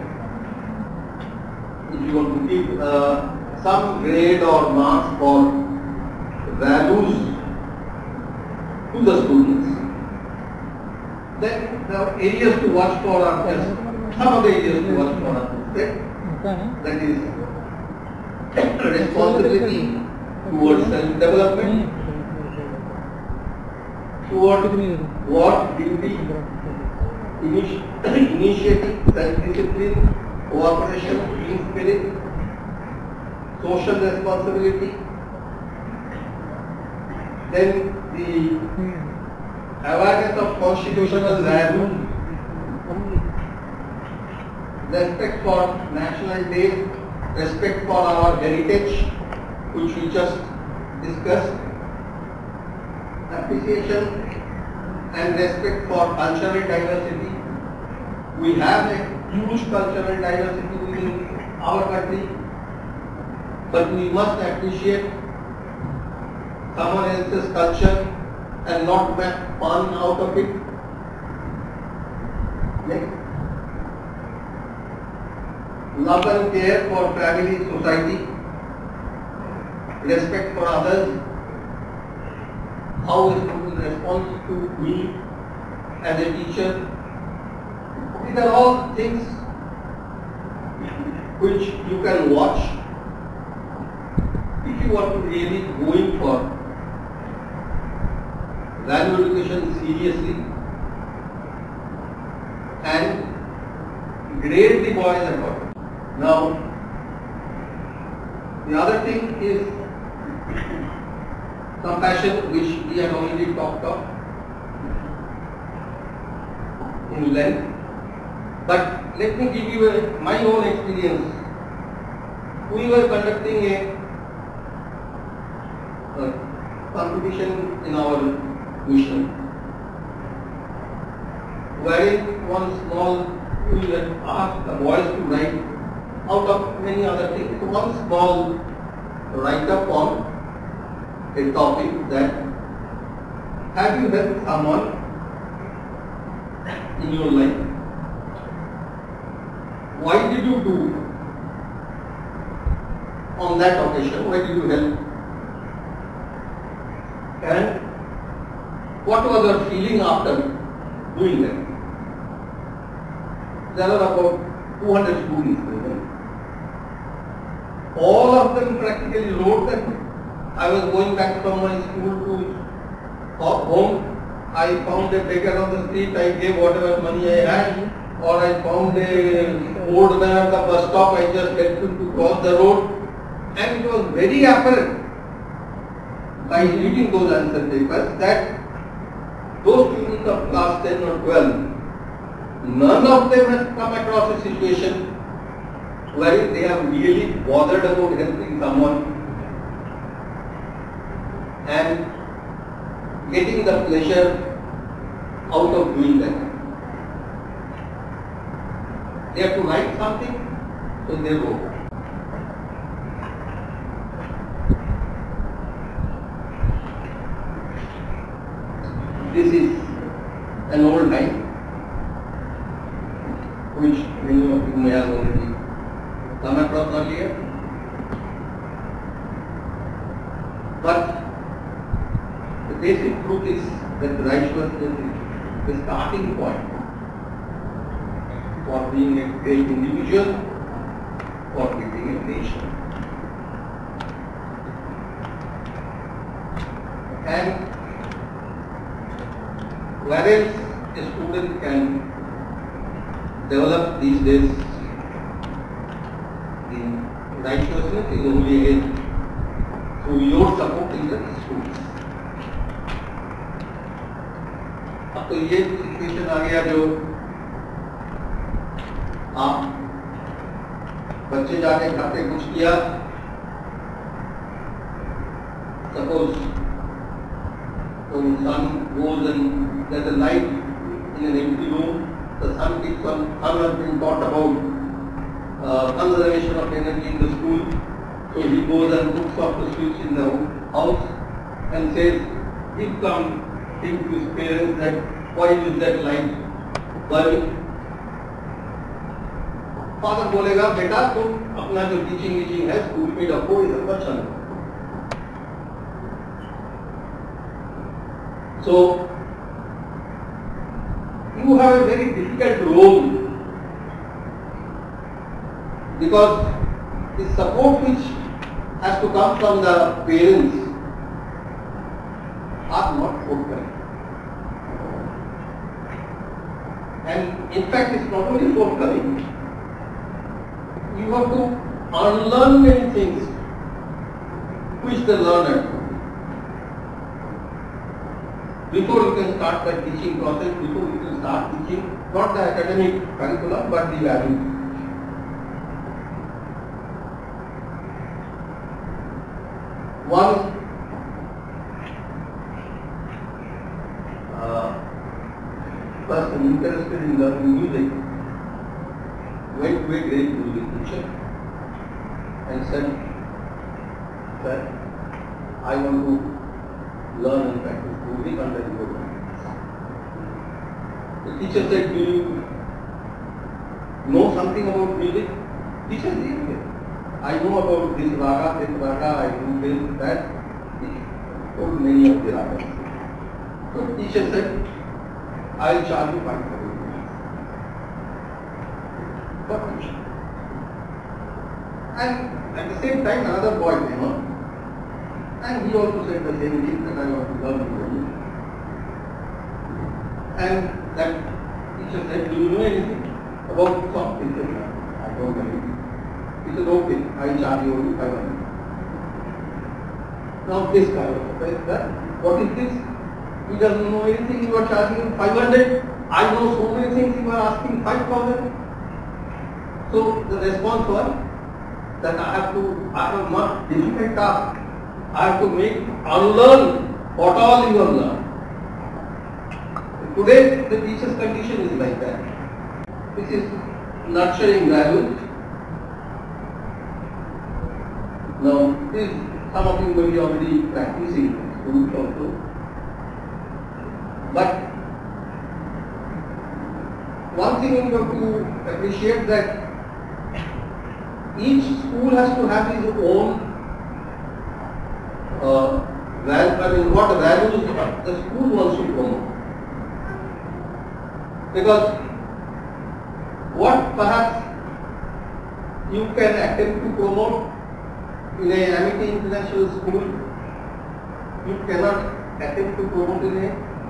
if you want to give some grade or marks for values to the students, then the areas to watch for are just some of the areas to watch for are that is responsibility towards self-development, towards work, duty, initiative, self-discipline, cooperation, team spirit, social responsibility, then the awareness of constitutional values, respect for national days, respect for our heritage, which we just discussed, appreciation and respect for cultural diversity. We have a huge cultural diversity within our country, but we must appreciate someone else's culture and not make fun out of it. Next. Love and care for family, society, respect for others, how a student responds to me as a teacher. These are all things which you can watch if you are really going for value education seriously and grade the boys and girls. Now, the other thing is compassion, which we have already talked of in length. But let me give you my own experience we were conducting a competition in our tuition, wherein one small, we had asked the boys to write out of many other things, one small write-up on a topic that have you helped someone in your life? Why did you do on that occasion? Why did you help? And what was your feeling after doing that? There were about 200 students present. All of them practically wrote that I was going back from my school to home. I found a beggar on the street. I gave whatever money I had. Or I found a old man at the bus stop. I just helped him to cross the road. And it was very apparent by reading those answer papers that those students of class 10 or 12, none of them has come across a situation where they have really bothered about helping someone and getting the pleasure out of doing that. They have to write something, so they wrote. This is an old line which many of you may have already come across earlier. But the basic truth is that righteousness is the starting point for being a great individual, for building a nation. And whereas a student can develop these days in righteousness is only through your support in the schools. अब तो ये situation आ गया जो आप बच्चे जाके घर पे कुछ किया, suppose so sun goes and there's a light in an empty room, the sun keeps on, sun has been taught about conservation of energy in the school, so he goes and looks off the switch in the house and says, he comes think to his parents that why is that light burning? Father बोलेगा बेटा तुम अपना जो teaching है school में रखो इधर पर चलो. So you have a very difficult role because the support which has to come from the parents are not forthcoming. And in fact, it's not only forthcoming. You have to unlearn many things which the learner. Before you can start the teaching process, before you can start teaching, not the academic curriculum, but the values. One person interested in learning music went to a great music teacher and said, "Sir, I want to learn and practice music under your guidance." The teacher said, "Do you know something about music?" Teacher said, "Yes, I know about this raga, I do this, that." He told many of the ragas. So the teacher said, "I'll charge you 5,000 rupees for tuition." And at the same time, another boy came up, and he also said the same thing, that I want to learn music. And that teacher said, "Do you know anything about song?" He said, "No, I don't know anything." He said, "Okay, I'll charge you only 500." Now this guy was surprised that, what is this? He doesn't know anything, you are charging him 500. I know so many things, you are asking 5,000. So the response was, that I have a much difficult task. I have to unlearn what all you have learned. Today, the teacher's condition is like that. This is nurturing values. Now, this some of you may be already practicing schools also. But one thing you have to appreciate that each school has to have its own what the values the school wants to promote. Because what perhaps you can attempt to promote in a Amity International School, you cannot attempt to promote in a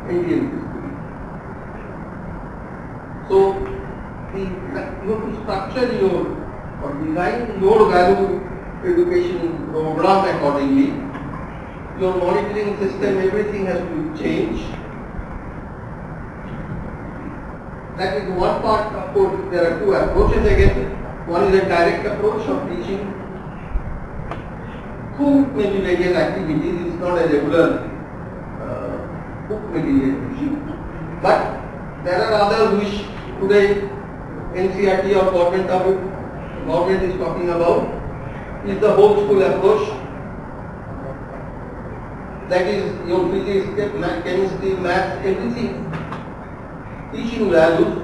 Indian school. So, you have to structure your or design your value education program accordingly. Your monitoring system, everything has to change. That is one part. Of course, there are two approaches again. One is a direct approach of teaching through maybe various activities. It's not a regular book material teaching. But there are others which today NCERT or government is talking about is the whole school approach. That is your physics, chemistry, maths, everything. Teaching values.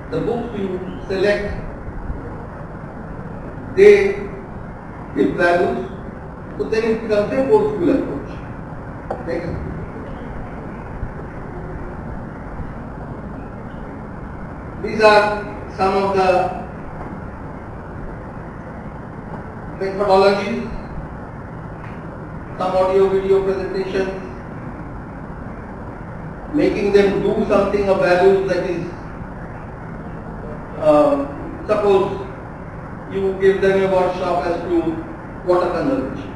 The books you select, they give values. So then it becomes a whole school approach. Next. These are some of the methodologies. Some audio video presentations, making them do something of values, that is, suppose you give them a workshop as to water conservation.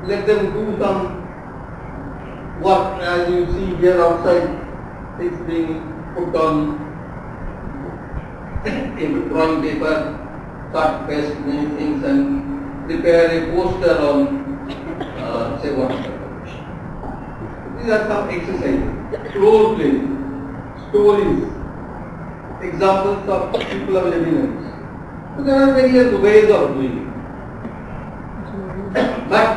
Let them do some work, as you see here outside, it's being put on a drawing paper, cut, paste, many things, and prepare a poster on, say, water conservation. These are some exercises, role play, stories, examples of people of eminence. So there are various ways of doing it. But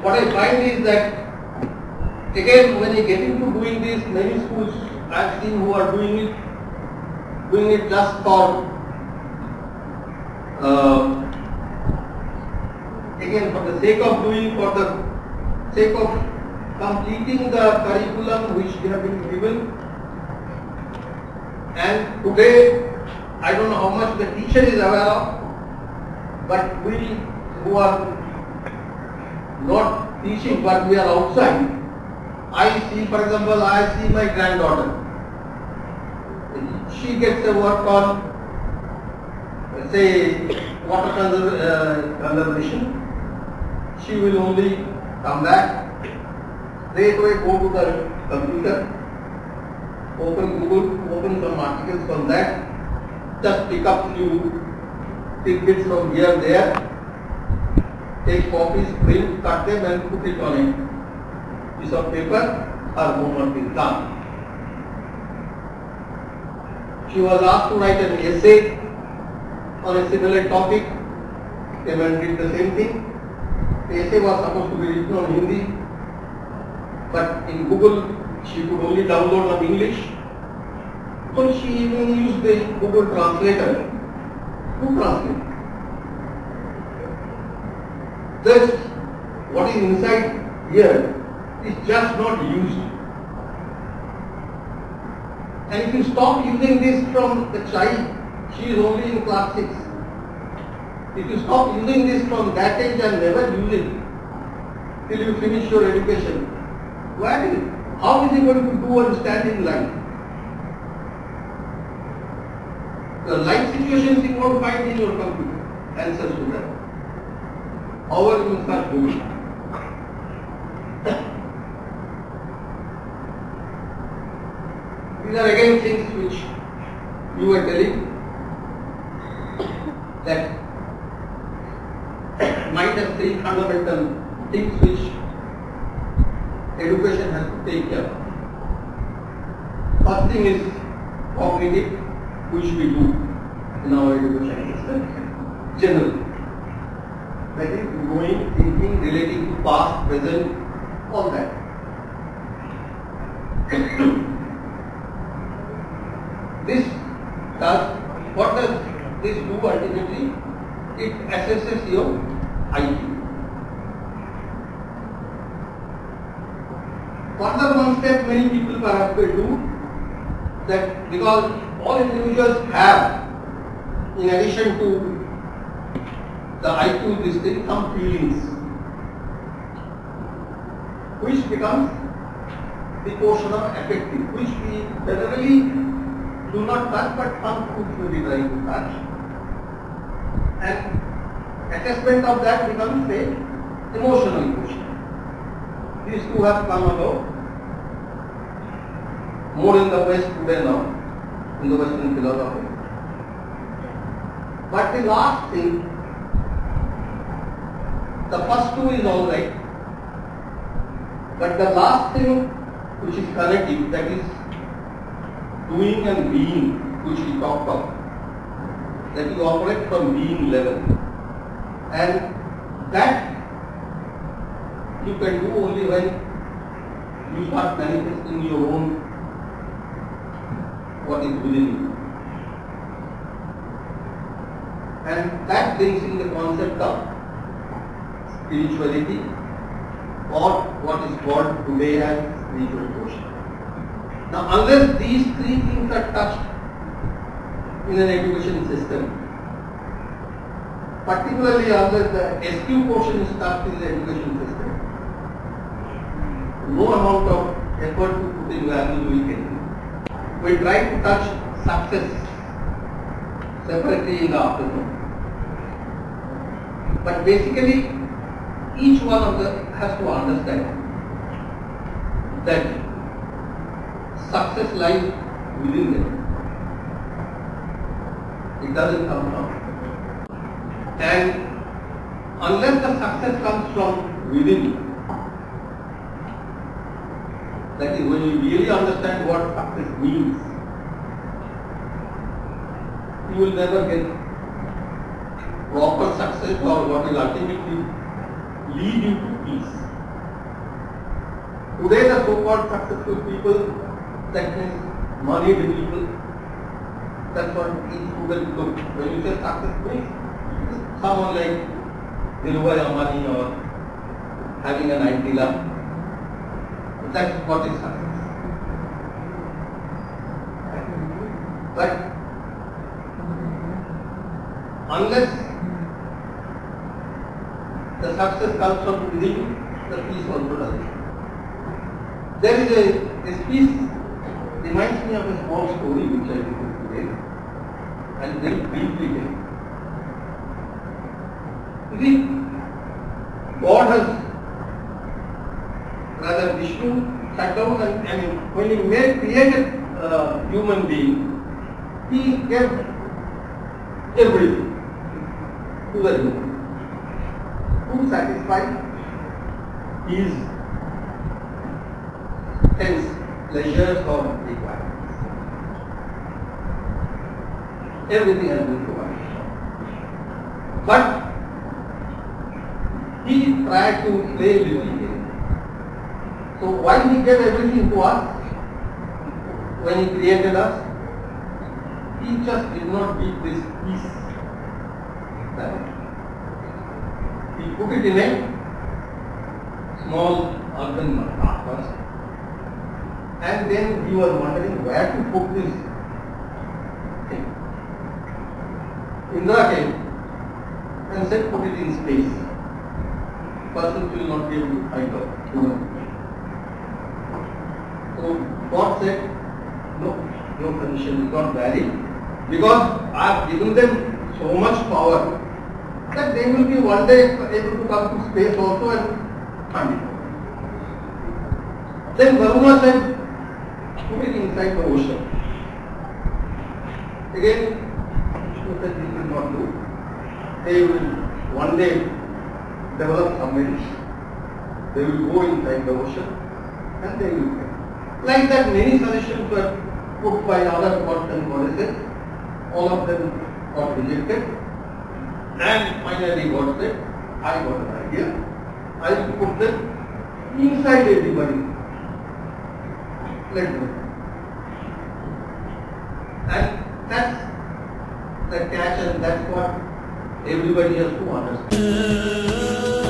what I find is that, again, when you get into doing this, many schools I have seen who are doing it just for again, for the sake of doing, for the sake of completing the curriculum which they have been given. And today, I don't know how much the teacher is aware of, but we who are not teaching but we are outside, I see, for example, I see my granddaughter. She gets a work on, say, water conservation. She will only come back, straight away go to the computer, open Google, open some articles from that, just pick up few tidbits from here, there, take copies, print, cut them and put it on a piece of paper, her homework is done. She was asked to write an essay on a similar topic, came and did the same thing. The essay was supposed to be written on Hindi, but in Google she could only download on English. So she even used the Google translator to translate. Thus, what is inside here is just not used. And if you stop using this from the child, she is only in class 6. If you stop using this from that age and never use it till you finish your education, how is he going to do and stand in life? The life situations you won't find in your computer, answers to that. However, you will start doing. These are again things which you were telling that mind has three fundamental things which education has to take care of. First thing is cognitive, which we do in our education system generally. That is knowing, thinking, relating to past, present, all that. What does this do ultimately? It assesses your IQ. Further one step many people perhaps will do that, because all individuals have, in addition to the IQ, this thing, some feelings, which becomes the portion of affective, which we generally do not touch, but some foods will be trying to touch. And assessment of that becomes the emotional quotient. These two have come about more in the West today now, in the Western philosophy. But the last thing, the first two is all right, but the last thing which is connective, that is doing and being, which we talked of, that you operate from being level, and that you can do only when you start manifesting your own, what is within you. And that brings in the concept of spirituality, or what is called today as spiritual quotient. Now, unless these three things are touched in an education system, particularly unless the SQ quotient is touched in the education system, no amount of effort to put in value we can do. We try to touch success separately in the afternoon. But basically, each one of them has to understand that success lies within them. It doesn't come from. And unless the success comes from within, that is when you really understand what success means, you will never get proper success, or what will ultimately lead you to peace. Today the so-called successful people, that means moneyed people, that's what each student looks. When you say success means someone like Dhirubhai Ambani or having an IT lab, that's what is success. But unless the success comes from within, the peace also doesn't. There is this piece reminds me of a small story which I told today, and very briefly tell. You see, God has, rather Vishnu sat down and when he created a human being, he gave everything to the human to satisfy his sense, pleasures or requirements. Everything has been provided. But he tried to play with it. So while he gave everything to us, when he created us, he just did not give this peace. He put it in a small urban market first, and then he was wondering where to put this thing. Indra came and said, put it in space. Person will not be able to find out human. So God said, no, your condition is not valid, because I have given them so much power that they will be one day able to come to space also and find it. Then Varuna said, put it in inside the ocean. Again, Vishnu said this will not do. They will one day develop submarines. They will go inside the ocean and they will pay. Like that, many suggestions were put by other gods and goddesses. All of them got rejected. And finally God said, I got an idea. I will put them inside everybody. Let them. And that's the catch, and that's what everybody has to understand.